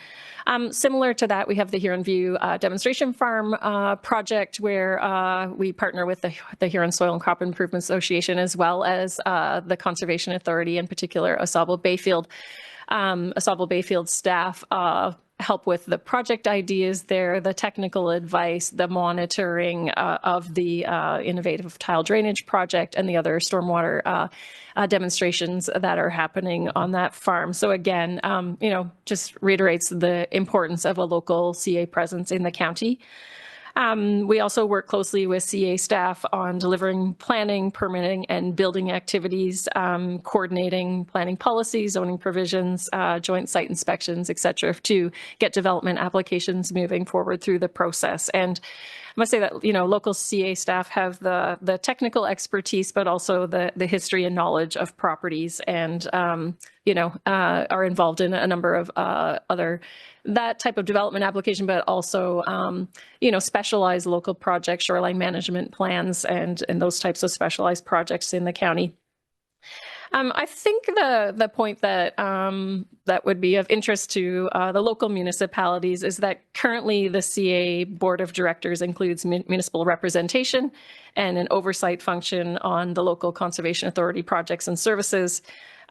Similar to that, we have the Huron View Demonstration Farm project where we partner with the Huron Soil and Crop Improvement Association as well as the Conservation Authority, in particular Asable Bayfield. Asable Bayfield staff help with the project ideas there, the technical advice, the monitoring of the innovative tile drainage project and the other stormwater demonstrations that are happening on that farm. So again, you know, just reiterates the importance of a local CA presence in the county. We also work closely with CA staff on delivering planning, permitting, and building activities, coordinating planning policies, zoning provisions, joint site inspections, et cetera, to get development applications moving forward through the process. And I must say that, you know, local CA staff have the technical expertise, but also the history and knowledge of properties and, you know, are involved in a number of other that type of development application, but also, you know, specialized local projects, shoreline management plans, and those types of specialized projects in the county. I think the point that that would be of interest to the local municipalities is that currently the CA Board of Directors includes municipal representation and an oversight function on the local conservation authority projects and services.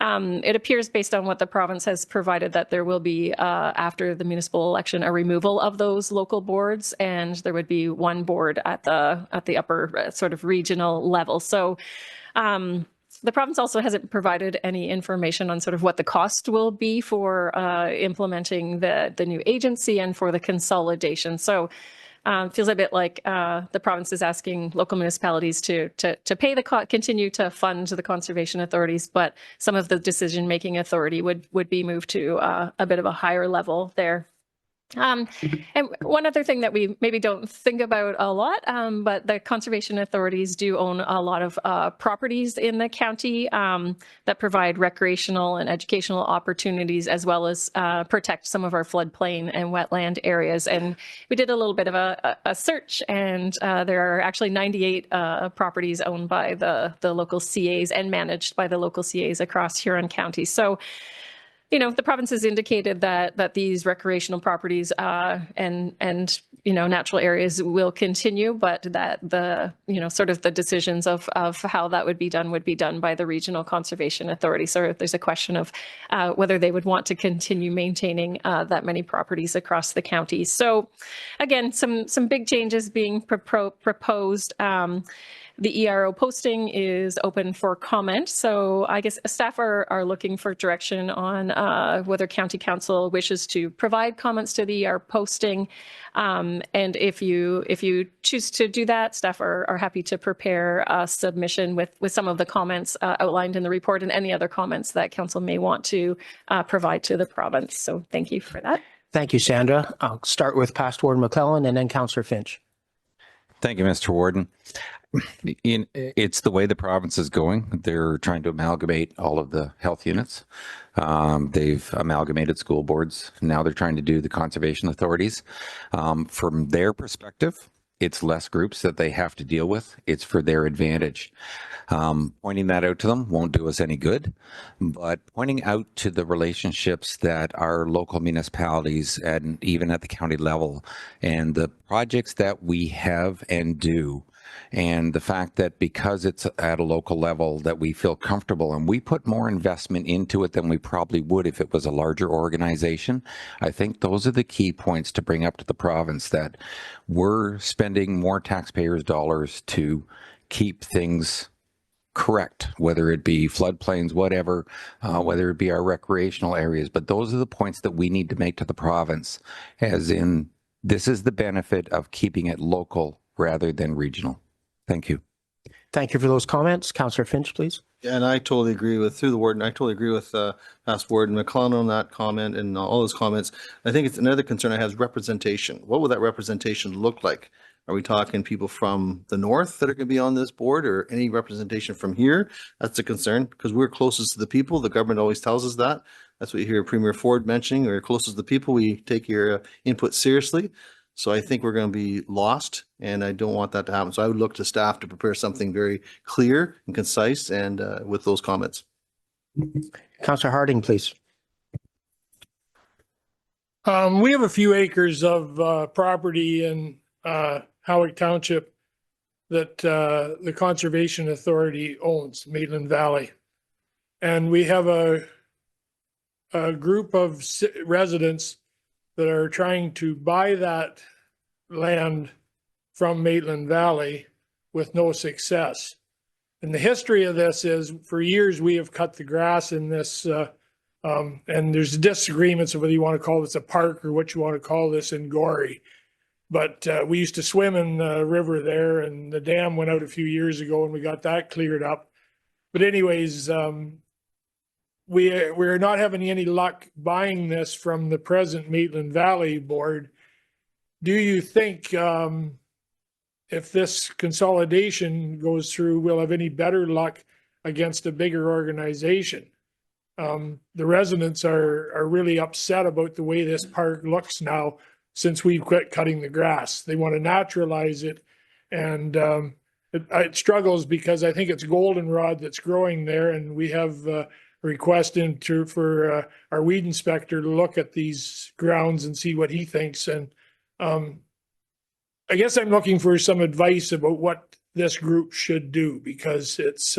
It appears based on what the province has provided that there will be, after the municipal election, a removal of those local boards, and there would be one board at the upper sort of regional level. So the province also hasn't provided any information on sort of what the cost will be for implementing the new agency and for the consolidation. So it feels a bit like the province is asking local municipalities to pay continue to fund the conservation authorities, but some of the decision-making authority would be moved to a bit of a higher level there. And one other thing that we maybe don't think about a lot, but the conservation authorities do own a lot of properties in the county that provide recreational and educational opportunities, as well as protect some of our floodplain and wetland areas. And we did a little bit of a search, and there are actually 98 properties owned by the local CAs and managed by the local CAs across Huron County. So, you know, the province has indicated that these recreational properties and natural areas will continue, but that the sort of the decisions of how that would be done by the regional conservation authority. So there's a question of whether they would want to continue maintaining that many properties across the county. So again, some big changes being proposed. The ERO posting is open for comment. So I guess staff are looking for direction on whether County Council wishes to provide comments to the ERO posting. And if you choose to do that, staff are happy to prepare a submission with some of the comments outlined in the report and any other comments that Council may want to provide to the province. So thank you for that. Thank you, Sandra. I'll start with Past Warden McClellan and then Councillor Finch. Thank you, Mr. Warden. It's the way the province is going. They're trying to amalgamate all of the health units. They've amalgamated school boards. Now they're trying to do the conservation authorities. From their perspective, it's less groups that they have to deal with. It's for their advantage. Pointing that out to them won't do us any good, but pointing out to the relationships that our local municipalities and even at the county level and the projects that we have and do, and the fact that because it's at a local level that we feel comfortable and we put more investment into it than we probably would if it was a larger organization. I think those are the key points to bring up to the province, that we're spending more taxpayers' dollars to keep things correct, whether it be floodplains, whatever, whether it be our recreational areas. But those are the points that we need to make to the province, as in this is the benefit of keeping it local rather than regional. Thank you. Thank you for those comments. Councillor Finch, please. Yeah, and I totally agree with, through the warden, I totally agree with Past Warden McClellan on that comment and all those comments. I think it's another concern I have is representation. What will that representation look like? Are we talking people from the north that are going to be on this board, or any representation from here? That's a concern, because we're closest to the people. The government always tells us that. That's what you hear Premier Ford mentioning. We're closest to the people. We take your input seriously. So I think we're going to be lost, and I don't want that to happen. So I would look to staff to prepare something very clear and concise, and with those comments. Councillor Harding, please. We have a few acres of property in Howick Township that the Conservation Authority owns, Maitland Valley. And we have a group of residents that are trying to buy that land from Maitland Valley with no success. And the history of this is, for years we have cut the grass in this, and there's disagreements of whether you want to call this a park or what you want to call this in Gorey. But we used to swim in the river there, and the dam went out a few years ago and we got that cleared up. But anyways, we're not having any luck buying this from the present Maitland Valley board. Do you think if this consolidation goes through, we'll have any better luck against a bigger organization? The residents are really upset about the way this park looks now since we've quit cutting the grass. They want to naturalize it, and it struggles because I think it's goldenrod that's growing there, and we have request for our weed inspector to look at these grounds and see what he thinks. And I guess I'm looking for some advice about what this group should do, because it's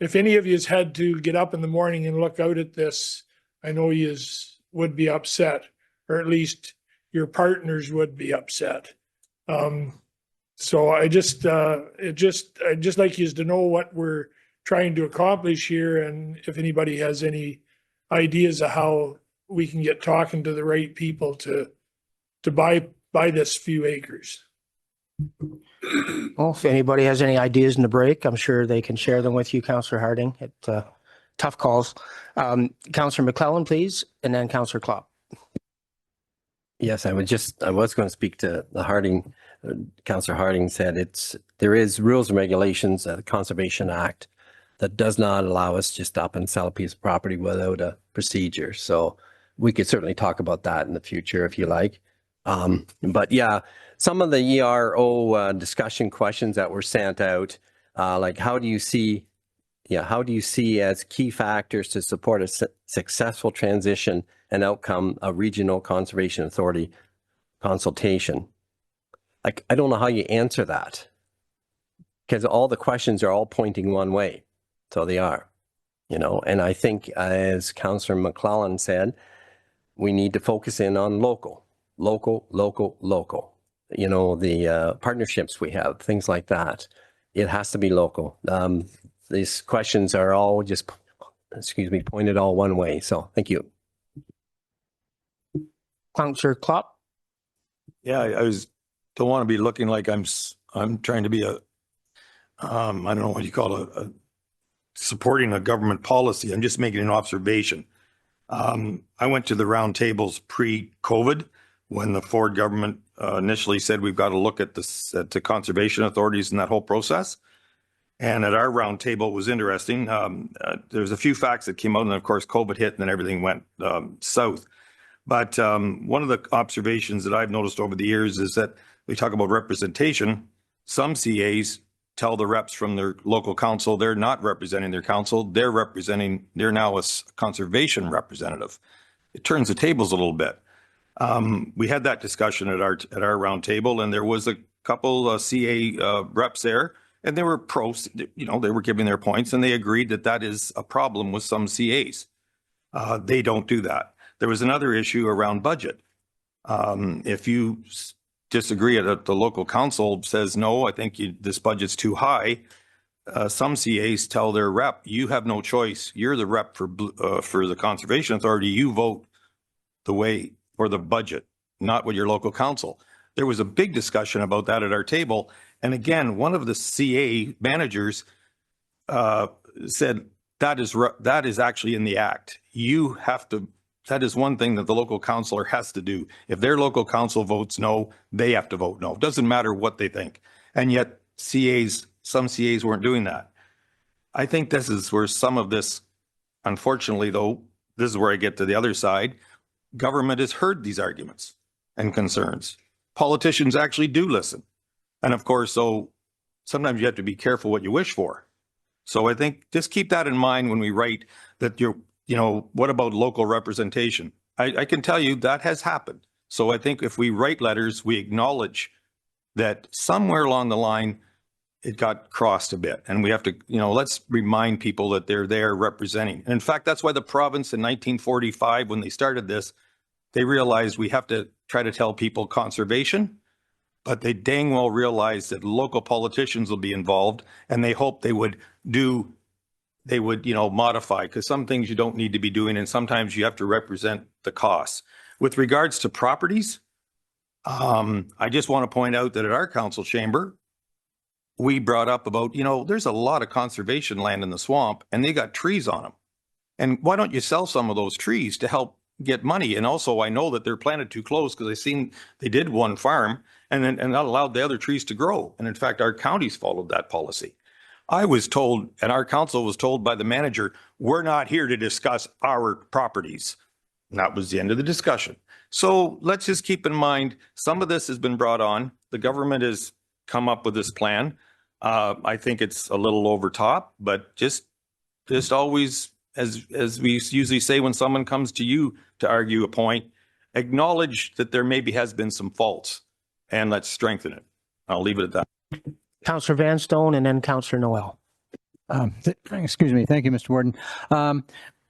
if any of yous had to get up in the morning and look out at this, I know yous would be upset, or at least your partners would be upset. So I'd just like yous to know what we're trying to accomplish here, and if anybody has any ideas of how we can get talking to the right people to buy this few acres. Well, if anybody has any ideas in the break, I'm sure they can share them with you, Councillor Harding. Tough calls. Councillor McClellan, please, and then Councillor Klopp. Yes, I was going to speak to the Harding. Councillor Harding said there is rules and regulations, the Conservation Act, that does not allow us just up and sell a piece of property without a procedure. So we could certainly talk about that in the future if you like. But yeah, some of the ERO discussion questions that were sent out, like how do you see as key factors to support a successful transition and outcome of regional conservation authority consultation? Like, I don't know how you answer that, because all the questions are all pointing one way. So they are, and I think, as Councillor McClellan said, we need to focus in on local, the partnerships we have, things like that. It has to be local. These questions are all just, pointed all one way. So thank you. Councillor Klopp. Yeah, don't want to be looking like I'm trying to be I don't know what you call a supporting a government policy. I'm just making an observation. I went to the round tables pre-COVID when the Ford government initially said we've got to look at the conservation authorities and that whole process. And at our round table, it was interesting. There's a few facts that came out, and of course, COVID hit, and then everything went south. But one of the observations that I've noticed over the years is that we talk about representation. Some CAs tell the reps from their local council they're not representing their council. They're now a conservation representative. It turns the tables a little bit. We had that discussion at our round table, and there was a couple CA reps there, and they were pros. They were giving their points, and they agreed that is a problem with some CAs. They don't do that. There was another issue around budget. If you disagree at the local council says, no, I think this budget's too high. Some CAs tell their rep, you have no choice. You're the rep for the Conservation Authority. You vote the way for the budget, not with your local council. There was a big discussion about that at our table. And again, one of the CA managers said, that is actually in the act. That is one thing that the local councillor has to do. If their local council votes no, they have to vote no. It doesn't matter what they think. And yet some CAs weren't doing that. I think this is where some of this, unfortunately though, this is where I get to the other side. Government has heard these arguments and concerns. Politicians actually do listen. And of course, so sometimes you have to be careful what you wish for. So I think just keep that in mind when we write that what about local representation? I can tell you that has happened. So I think if we write letters, we acknowledge that somewhere along the line, it got crossed a bit. And we have to, let's remind people that they're there representing. And in fact, that's why the province in 1945, when they started this, they realized we have to try to tell people conservation, but they dang well realized that local politicians will be involved, and they hope they would modify, because some things you don't need to be doing, and sometimes you have to represent the costs. With regards to properties, I just want to point out that at our council chamber, we brought up about, there's a lot of conservation land in the swamp, and they got trees on them. And why don't you sell some of those trees to help get money? And also, I know that they're planted too close, because I seen they did one farm, and that allowed the other trees to grow. And in fact, our counties followed that policy. I was told, and our council was told by the manager, we're not here to discuss our properties. And that was the end of the discussion. So let's just keep in mind, some of this has been brought on. The government has come up with this plan. I think it's a little over top, but just always, as we usually say when someone comes to you to argue a point, acknowledge that there maybe has been some faults, and let's strengthen it. I'll leave it at that. Councillor Van Stone and then Councillor Noel. Excuse me. Thank you, Mr. Warden.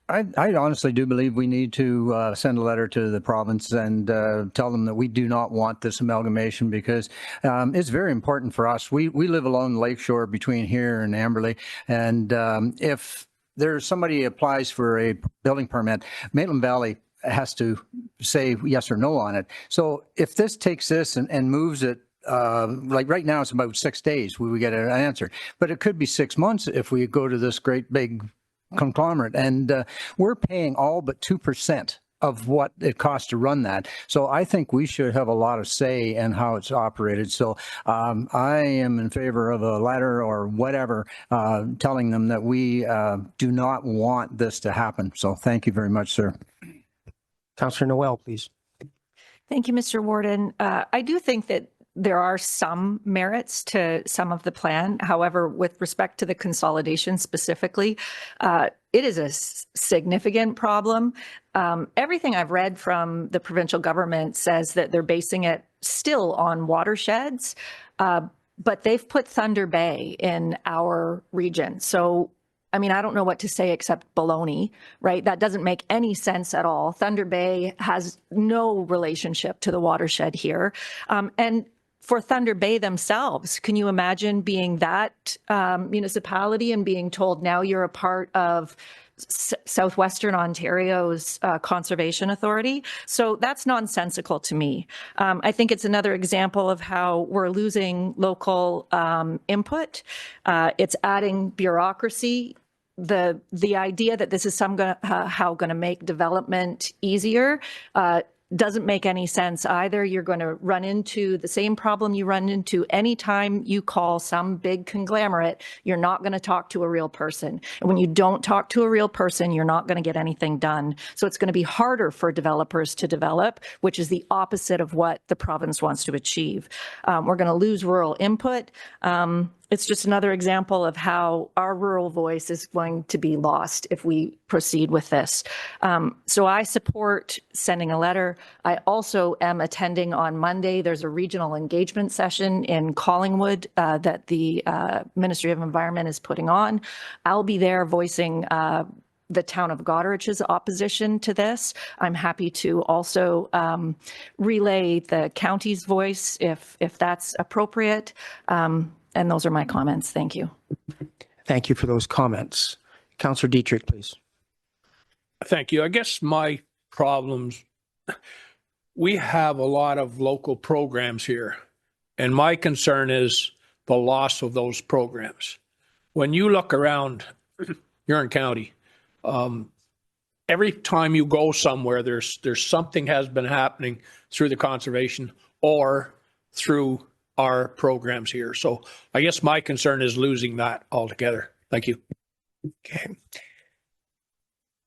I honestly do believe we need to send a letter to the province and tell them that we do not want this amalgamation because it's very important for us. We live along the lakeshore between here and Amberley, and if there's somebody applies for a building permit, Maitland Valley has to say yes or no on it. So if this takes this and moves it, like right now it's about 6 days we get an answer, but it could be 6 months if we go to this great big conglomerate, and we're paying all but 2% of what it costs to run that. So I think we should have a lot of say in how it's operated. So I am in favor of a letter or whatever telling them that we do not want this to happen. So thank you very much, sir. Councillor Noel, please. Thank you, Mr. Warden. I do think that there are some merits to some of the plan. However, with respect to the consolidation specifically, it is a significant problem. Everything I've read from the provincial government says that they're basing it still on watersheds, but they've put Thunder Bay in our region. So I mean, I don't know what to say except baloney, right? That doesn't make any sense at all. Thunder Bay has no relationship to the watershed here. And for Thunder Bay themselves, can you imagine being that municipality and being told now you're a part of Southwestern Ontario's Conservation Authority? So that's nonsensical to me. I think it's another example of how we're losing local input. It's adding bureaucracy. The idea that this is somehow going to make development easier doesn't make any sense either. You're going to run into the same problem you run into anytime you call some big conglomerate. You're not going to talk to a real person. And when you don't talk to a real person, you're not going to get anything done. So it's going to be harder for developers to develop, which is the opposite of what the province wants to achieve. We're going to lose rural input. It's just another example of how our rural voice is going to be lost if we proceed with this. So I support sending a letter. I also am attending on Monday. There's a regional engagement session in Collingwood that the Ministry of Environment is putting on. I'll be there voicing the town of Goderich's opposition to this. I'm happy to also relay the county's voice if that's appropriate. And those are my comments. Thank you. Thank you for those comments. Councillor Dietrich, please. Thank you. I guess my problems, we have a lot of local programs here, and my concern is the loss of those programs. When you look around Huron County, every time you go somewhere, there's something has been happening through the conservation or through our programs here. So I guess my concern is losing that altogether. Thank you. Okay.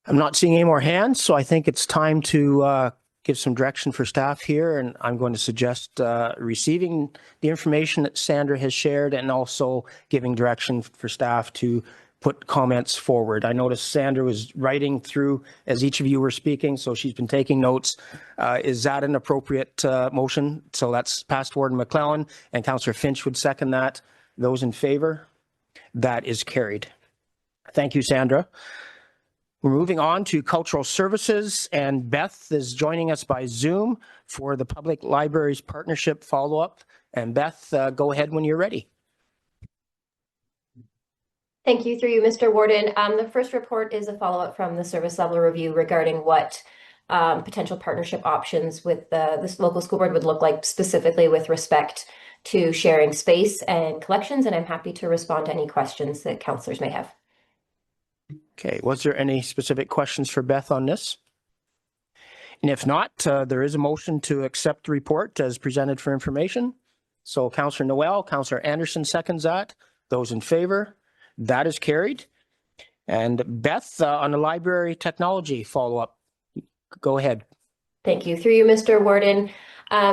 I'm not seeing any more hands, so I think it's time to give some direction for staff here. And I'm going to suggest receiving the information that Sandra has shared and also giving direction for staff to put comments forward. I noticed Sandra was writing through as each of you were speaking, so she's been taking notes. Is that an appropriate motion? So that's past Warden McClellan, and Councillor Finch would second that. Those in favor? That is carried. Thank you, Sandra. We're moving on to cultural services, and Beth is joining us by Zoom for the Public Libraries Partnership follow-up. And Beth, go ahead when you're ready. Thank you, through you, Mr. Warden. The first report is a follow-up from the service level review regarding what potential partnership options with this local school board would look like, specifically with respect to sharing space and collections, and I'm happy to respond to any questions that councillors may have. Okay, was there any specific questions for Beth on this? And if not, there is a motion to accept the report as presented for information. So Councillor Noel, Councillor Anderson seconds that. Those in favor? That is carried. And Beth, on the library technology follow-up, go ahead. Thank you. Through you, Mr. Warden.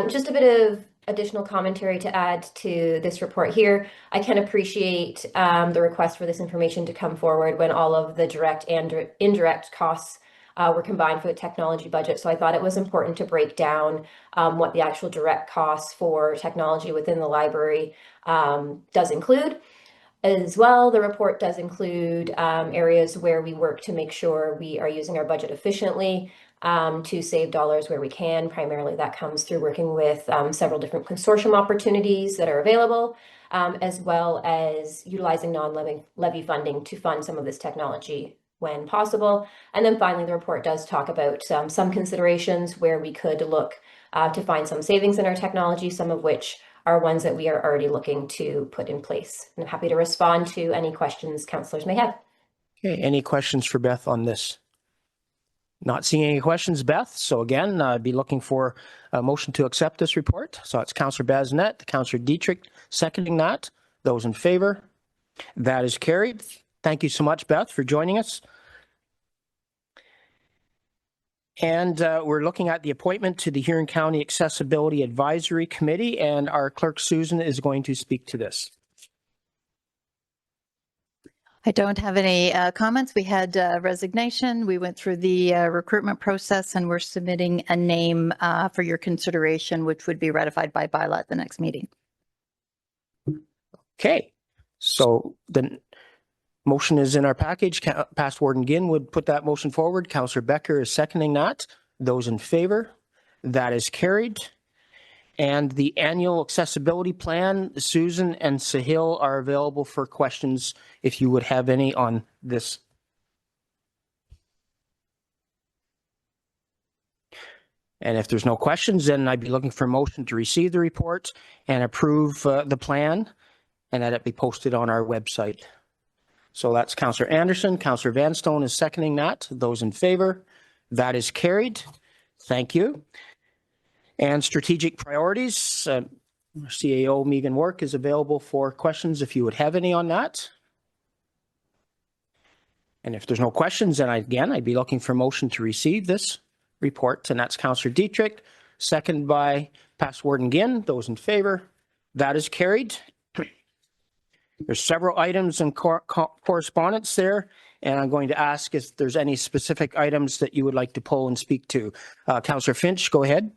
Just a bit of additional commentary to add to this report here. I can appreciate the request for this information to come forward when all of the direct and indirect costs were combined for the technology budget. So I thought it was important to break down what the actual direct costs for technology within the library does include. As well, the report does include areas where we work to make sure we are using our budget efficiently to save dollars where we can. Primarily that comes through working with several different consortium opportunities that are available, as well as utilizing non-levy funding to fund some of this technology when possible. And then finally, the report does talk about some considerations where we could look to find some savings in our technology, some of which are ones that we are already looking to put in place. And I'm happy to respond to any questions councillors may have. Okay, any questions for Beth on this? Not seeing any questions, Beth. So again, I'd be looking for a motion to accept this report. So it's Councillor Basnet, Councillor Goderich seconding that. Those in favor? That is carried. Thank you so much, Beth, for joining us. And we're looking at the appointment to the Huron County Accessibility Advisory Committee, and our clerk Susan is going to speak to this. I don't have any comments. We had resignation. We went through the recruitment process, and we're submitting a name for your consideration, which would be ratified by bylaw at the next meeting. Okay, so the motion is in our package. Past Warden Ginn would put that motion forward. Councillor Becker is seconding that. Those in favor? That is carried. And the annual accessibility plan, Susan and Sahil are available for questions if you would have any on this. And if there's no questions, then I'd be looking for a motion to receive the report and approve the plan, and that it be posted on our website. So that's Councillor Anderson. Councillor Vanstone is seconding that. Those in favor? That is carried. Thank you. And strategic priorities, CAO Megan Work is available for questions if you would have any on that. And if there's no questions, then I'd be looking for a motion to receive this report, and that's Councillor Goderich, seconded by Past Warden Ginn. Those in favor? That is carried. There's several items in correspondence there, and I'm going to ask if there's any specific items that you would like to pull and speak to. Councillor Finch, go ahead.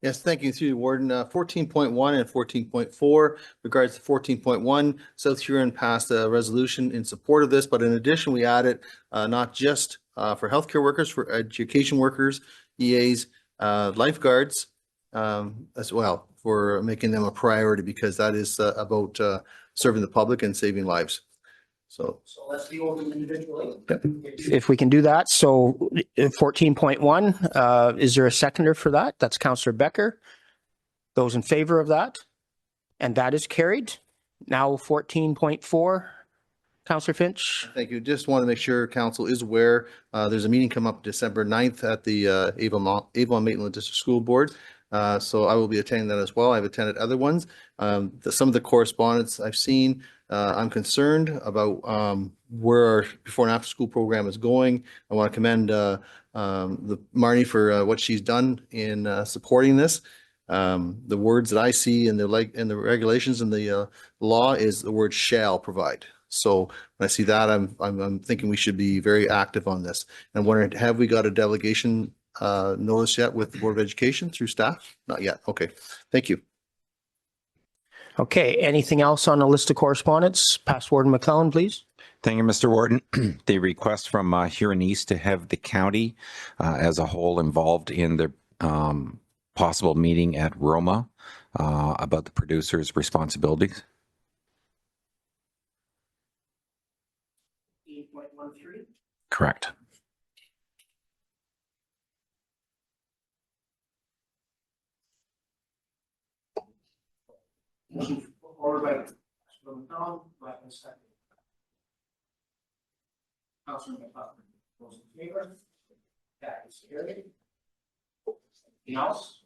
Yes, thank you, through the Warden. 14.1 and 14.4. Regards to 14.1, South Huron passed a resolution in support of this, but in addition, we added not just for healthcare workers, for education workers, EAs, lifeguards as well, for making them a priority, because that is about serving the public and saving lives. So let's deal with them individually. If we can do that. So 14.1, is there a seconder for that? That's Councillor Becker. Those in favor of that? And that is carried. Now 14.4, Councillor Finch. Thank you. Just want to make sure council is aware. There's a meeting come up December 9th at the Avon-Maitland District School Board. So I will be attending that as well. I've attended other ones. Some of the correspondence I've seen, I'm concerned about where our before and after school program is going. I want to commend the Marnie for what she's done in supporting this. The words that I see in the regulations and the law is the word shall provide. So when I see that, I'm thinking we should be very active on this. And wondering, have we got a delegation notice yet with the Board of Education through staff? Not yet. Okay. Thank you. Okay. Anything else on the list of correspondence? Past Warden McClellan, please. Thank you, Mr. Warden. The request from Huron East to have the county as a whole involved in the possible meeting at Roma about the producer's responsibilities. 8.13. Correct. Or by McClellan, right in second. Councillor McClellan. Those in favor? That is carried. Anything else?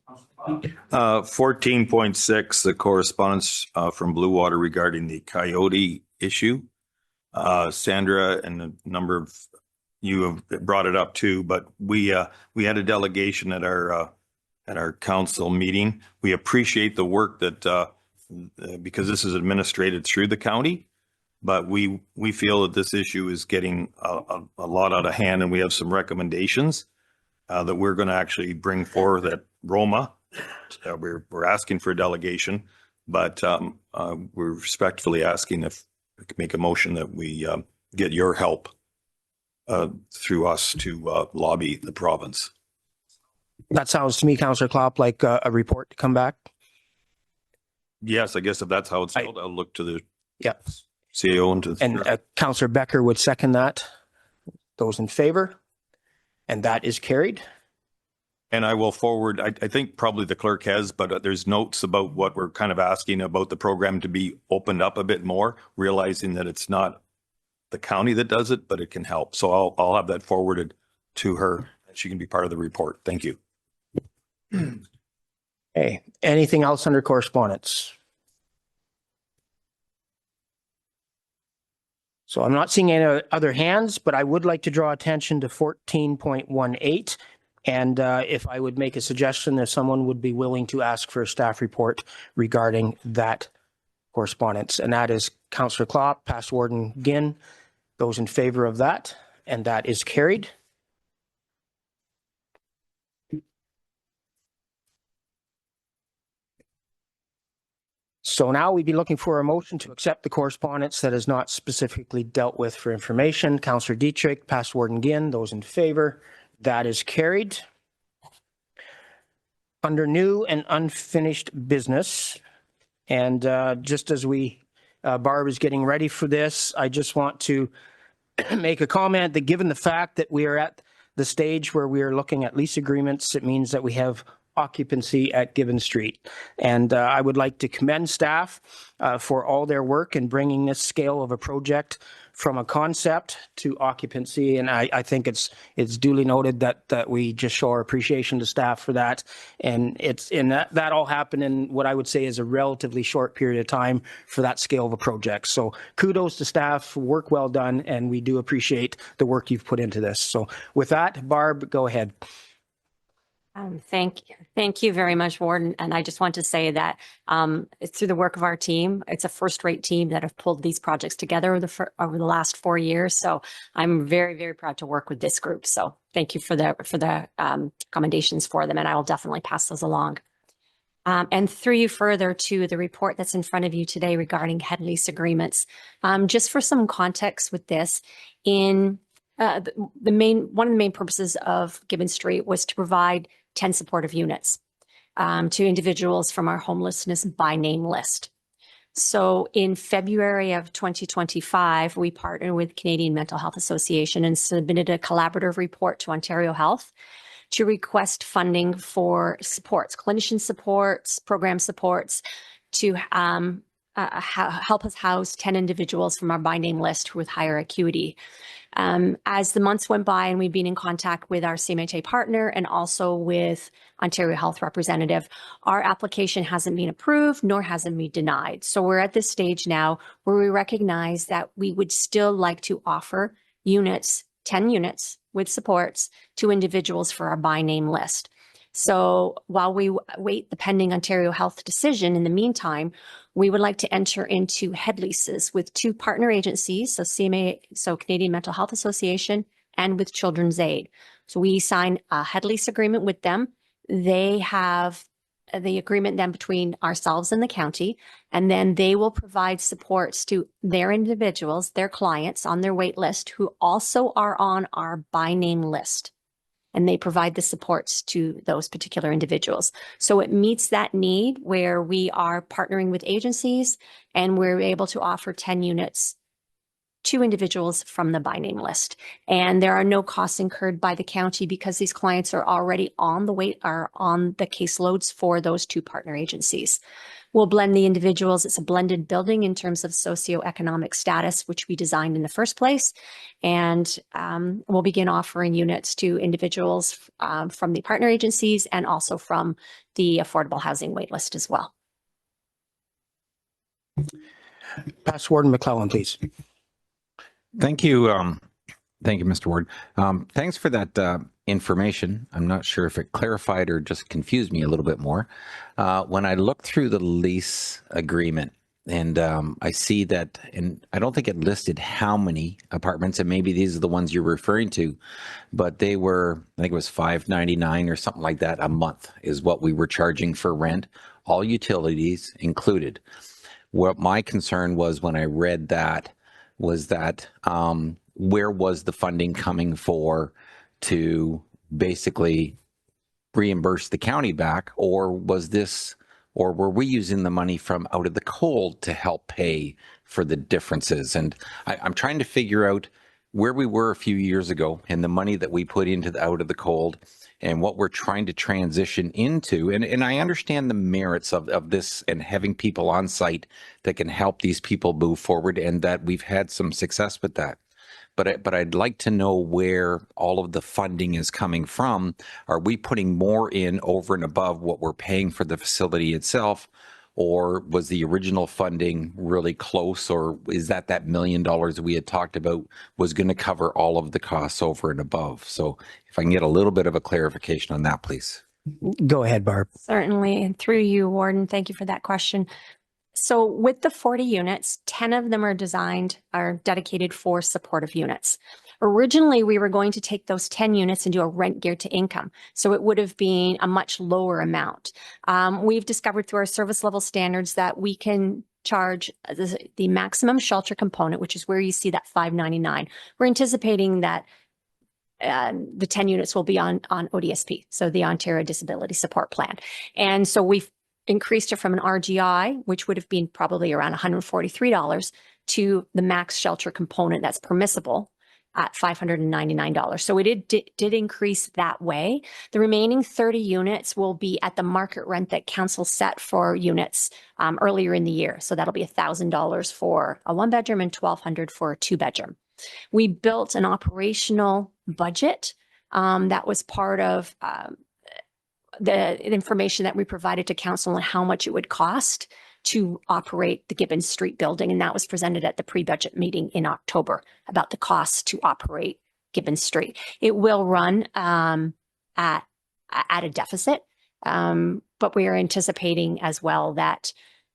14.6, the correspondence from Blue Water regarding the coyote issue. Sandra and a number of you have brought it up too, but we had a delegation at our council meeting. We appreciate the work that because this is administrated through the county, but we feel that this issue is getting a lot out of hand, and we have some recommendations that we're going to actually bring forward at Roma. We're asking for a delegation, but we're respectfully asking if make a motion that we get your help through us to lobby the province. That sounds to me, Councillor Klopp, like a report to come back. Yes, I guess if that's how it's spelled, I'll look to the Yeah. CAO and to And Councillor Becker would second that. Those in favor? And that is carried. And I will forward, I think probably the clerk has, but there's notes about what we're kind of asking about the program to be opened up a bit more, realizing that it's not the county that does it, but it can help. So I'll have that forwarded to her. She can be part of the report. Thank you. Hey, anything else under correspondence? So I'm not seeing any other hands, but I would like to draw attention to 14.18. And if I would make a suggestion, if someone would be willing to ask for a staff report regarding that correspondence, and that is Councillor Klopp, Past Warden Ginn. Those in favor of that, and that is carried. So now we'd be looking for a motion to accept the correspondence that is not specifically dealt with for information. Councillor Dietrich, Past Warden Ginn, those in favor, that is carried. Under new and unfinished business, and just as Barb is getting ready for this, I just want to make a comment that given the fact that we are at the stage where we are looking at lease agreements, it means that we have occupancy at Gibbon Street. And I would like to commend staff for all their work in bringing this scale of a project from a concept to occupancy. And I think it's duly noted that we just show our appreciation to staff for that. And that all happened in what I would say is a relatively short period of time for that scale of a project. So kudos to staff, work well done, and we do appreciate the work you've put into this. So with that, Barb, go ahead. Thank you very much, Warden. And I just want to say that it's through the work of our team. It's a first-rate team that have pulled these projects together over the last 4 years. So I'm very, very proud to work with this group. So thank you for the commendations for them, and I will definitely pass those along. And through you further to the report that's in front of you today regarding head lease agreements. Just for some context with this, one of the main purposes of Gibbon Street was to provide 10 supportive units to individuals from our homelessness by name list. So in February of 2025, we partnered with Canadian Mental Health Association and submitted a collaborative report to Ontario Health to request funding for supports, clinician supports, program supports to help us house 10 individuals from our by name list with higher acuity. As the months went by and we've been in contact with our CMHA partner and also with Ontario Health representative, our application hasn't been approved nor has it been denied. So we're at this stage now where we recognize that we would still like to offer units, 10 units with supports to individuals for our by name list. So while we wait the pending Ontario Health decision, in the meantime, we would like to enter into head leases with 2 partner agencies, so CMA, so Canadian Mental Health Association, and with Children's Aid. So we sign a head lease agreement with them. They have the agreement then between ourselves and the county, and then they will provide supports to their individuals, their clients on their wait list who also are on our by name list. And they provide the supports to those particular individuals. So it meets that need where we are partnering with agencies and we're able to offer 10 units to individuals from the by name list. And there are no costs incurred by the county because these clients are already on the caseloads for those 2 partner agencies. We'll blend the individuals. It's a blended building in terms of socioeconomic status, which we designed in the first place. And we'll begin offering units to individuals from the partner agencies and also from the affordable housing waitlist as well. Past Warden McClellan, please. Thank you. Thank you, Mr. Ward. Thanks for that information. I'm not sure if it clarified or just confused me a little bit more. When I look through the lease agreement and I see that, and I don't think it listed how many apartments, and maybe these are the ones you're referring to, but they were, I think it was $5.99 or something like that a month is what we were charging for rent, all utilities included. What my concern was when I read that was that where was the funding coming for to basically reimburse the county back, or were we using the money from out of the cold to help pay for the differences? And I'm trying to figure out where we were a few years ago and the money that we put into the out of the cold and what we're trying to transition into. And I understand the merits of this and having people on site that can help these people move forward, and that we've had some success with that. But I'd like to know where all of the funding is coming from. Are we putting more in over and above what we're paying for the facility itself? Or was the original funding really close? Or is that $1 million we had talked about was going to cover all of the costs over and above? So if I can get a little bit of a clarification on that, please. Go ahead, Barb. Certainly. And through you, Warden, thank you for that question. So with the 40 units, 10 of them are dedicated for supportive units. Originally, we were going to take those 10 units and do a rent geared to income. So it would have been a much lower amount. We've discovered through our service level standards that we can charge the maximum shelter component, which is where you see that $599. We're anticipating that the 10 units will be on ODSP, so the Ontario Disability Support Plan. And so we've increased it from an RGI, which would have been probably around $143, to the max shelter component that's permissible at $599. So it did increase that way. The remaining 30 units will be at the market rent that council set for units earlier in the year. So that'll be $1,000 for a 1-bedroom and $1,200 for a 2-bedroom. We built an operational budget that was part of the information that we provided to council on how much it would cost to operate the Gibbons Street building. And that was presented at the pre-budget meeting in October about the costs to operate Gibbons Street. It will run at a deficit, but we are anticipating as well that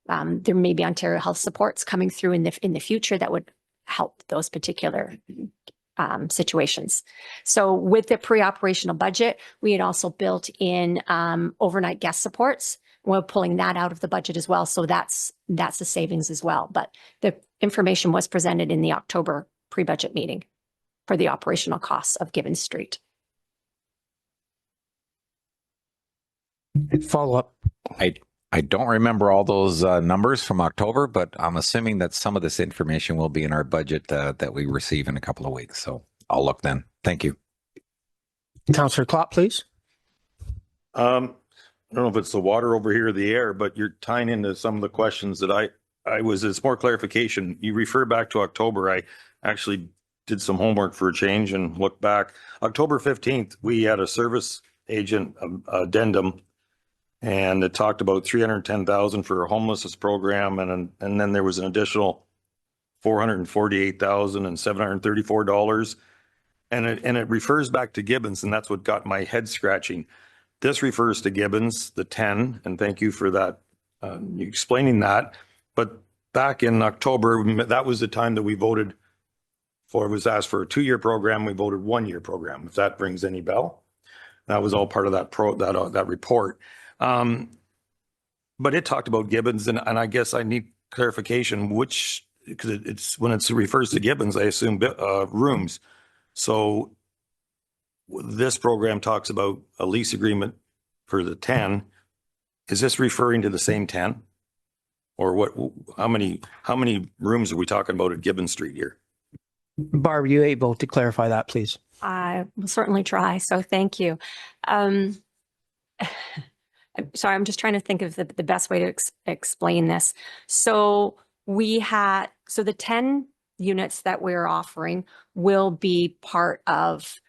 there may be Ontario Health supports coming through in the future that would help those particular situations. So with the pre-operational budget, we had also built in overnight guest supports. We're pulling that out of the budget as well. So that's a savings as well. But the information was presented in the October pre-budget meeting for the operational costs of Gibbons Street. Follow up. I don't remember all those numbers from October, but I'm assuming that some of this information will be in our budget that we receive in a couple of weeks. So I'll look then. Thank you. Councillor Klopp, please. I don't know if it's the water over here or the air, but you're tying into some of the questions that it's more clarification. You refer back to October. I actually did some homework for a change and looked back. October 15th, we had a service agent addendum, and it talked about $310,000 for a homelessness program. And then there was an additional $448,734. And it refers back to Gibbons, and that's what got my head scratching. This refers to Gibbons, the 10, and thank you for that, explaining that. But back in October, that was the time that we voted for, it was asked for a 2-year program. We voted 1-year program, if that rings any bell. That was all part of that report. But it talked about Gibbons, and I guess I need clarification, because it's when it refers to Gibbons, I assume rooms. So this program talks about a lease agreement for the 10. Is this referring to the same 10? Or what? How many rooms are we talking about at Gibbons Street here? Barb, are you able to clarify that, please? I will certainly try. So thank you. I'm sorry, I'm just trying to think of the best way to explain this. So the 10 units that we're offering will be part of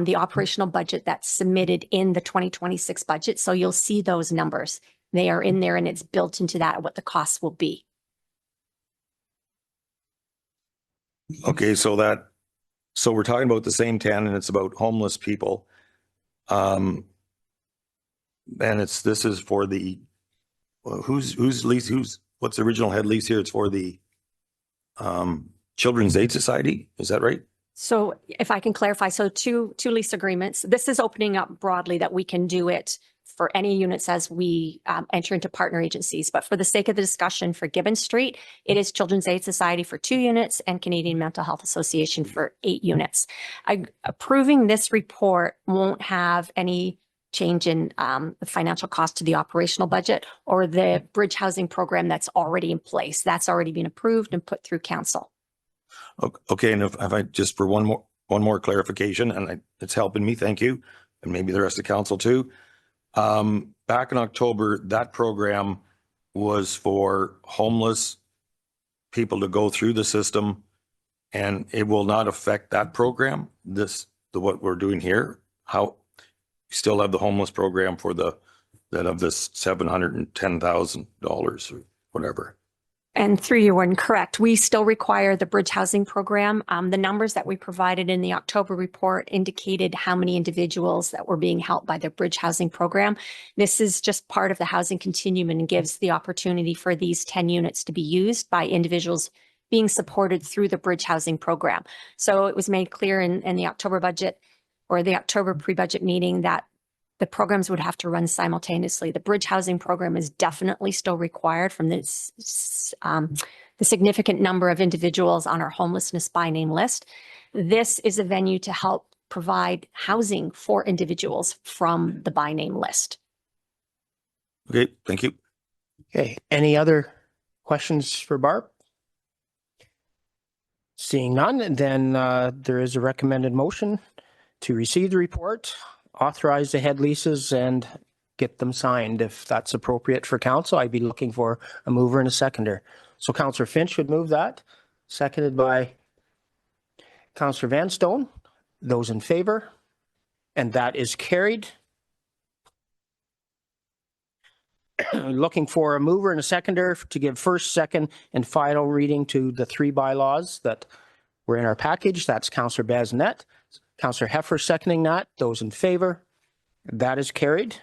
the operational budget that's submitted in the 2026 budget. So you'll see those numbers. They are in there, and it's built into that what the costs will be. Okay, so we're talking about the same 10, and it's about homeless people. And this is for the who's lease, what's the original head lease here? It's for the Children's Aid Society, is that right? So if I can clarify, so two lease agreements. This is opening up broadly that we can do it for any units as we enter into partner agencies. But for the sake of the discussion for Gibbon Street, it is Children's Aid Society for 2 units and Canadian Mental Health Association for 8 units. Approving this report won't have any change in the financial cost to the operational budget or the bridge housing program that's already in place. That's already been approved and put through council. Okay, and if I just for one more clarification, and it's helping me, thank you, and maybe the rest of council too. Back in October, that program was for homeless people to go through the system, and it will not affect that program. What we're doing here, how we still have the homeless program for that of this $710,000 or whatever. And through you, Warden, correct. We still require the bridge housing program. The numbers that we provided in the October report indicated how many individuals that were being helped by the bridge housing program. This is just part of the housing continuum and gives the opportunity for these 10 units to be used by individuals being supported through the bridge housing program. So it was made clear in the October budget or the October pre-budget meeting that the programs would have to run simultaneously. The bridge housing program is definitely still required from this, the significant number of individuals on our homelessness by name list. This is a venue to help provide housing for individuals from the by name list. Okay, thank you. Okay, any other questions for Barb? Seeing none, then there is a recommended motion to receive the report, authorize the head leases, and get them signed. If that's appropriate for council, I'd be looking for a mover and a seconder. So Councillor Finch would move that, seconded by Councillor Vanstone. Those in favor? And that is carried. Looking for a mover and a seconder to give first, second, and final reading to the 3 bylaws that were in our package. That's Councillor Basnet. Councillor Heffer seconding that. Those in favor? That is carried.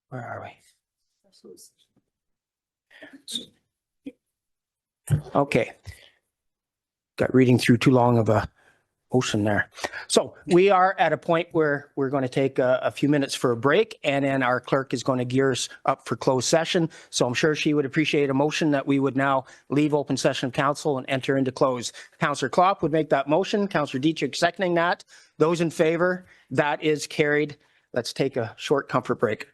Where are we? Okay. Got reading through too long of a motion there. So we are at a point where we're going to take a few minutes for a break, and then our clerk is going to gear us up for closed session. So I'm sure she would appreciate a motion that we would now leave open session of council and enter into close. Councillor Klopp would make that motion. Councillor Dietrich seconding that. Those in favor? That is carried. Let's take a short comfort break.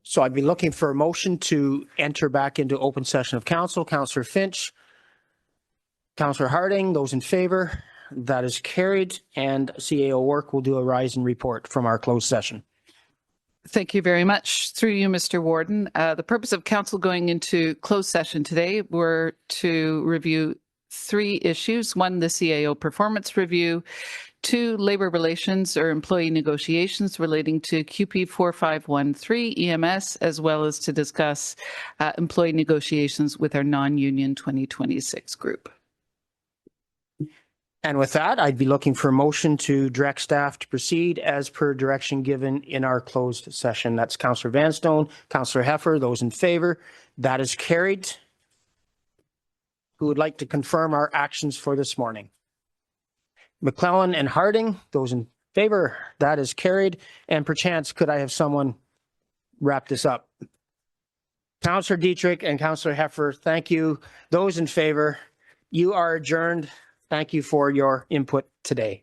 So I'd be looking for a motion to enter back into open session of council. Councillor Finch, Councillor Harding, those in favor, that is carried. And CAO Work will do a rise and report from our closed session. Thank you very much. Through you, Mr. Warden. The purpose of council going into closed session today were to review 3 issues. 1, the CAO performance review. 2, labor relations or employee negotiations relating to QP 4513 EMS, as well as to discuss employee negotiations with our non-union 2026 group. And with that, I'd be looking for a motion to direct staff to proceed as per direction given in our closed session. That's Councillor Vanstone, Councillor Heffer, those in favor. That is carried. Who would like to confirm our actions for this morning? McClellan and Harding, those in favor, that is carried. And perchance, could I have someone wrap this up? Councillor Dietrich and Councillor Heffer, thank you. Those in favor, you are adjourned. Thank you for your input today.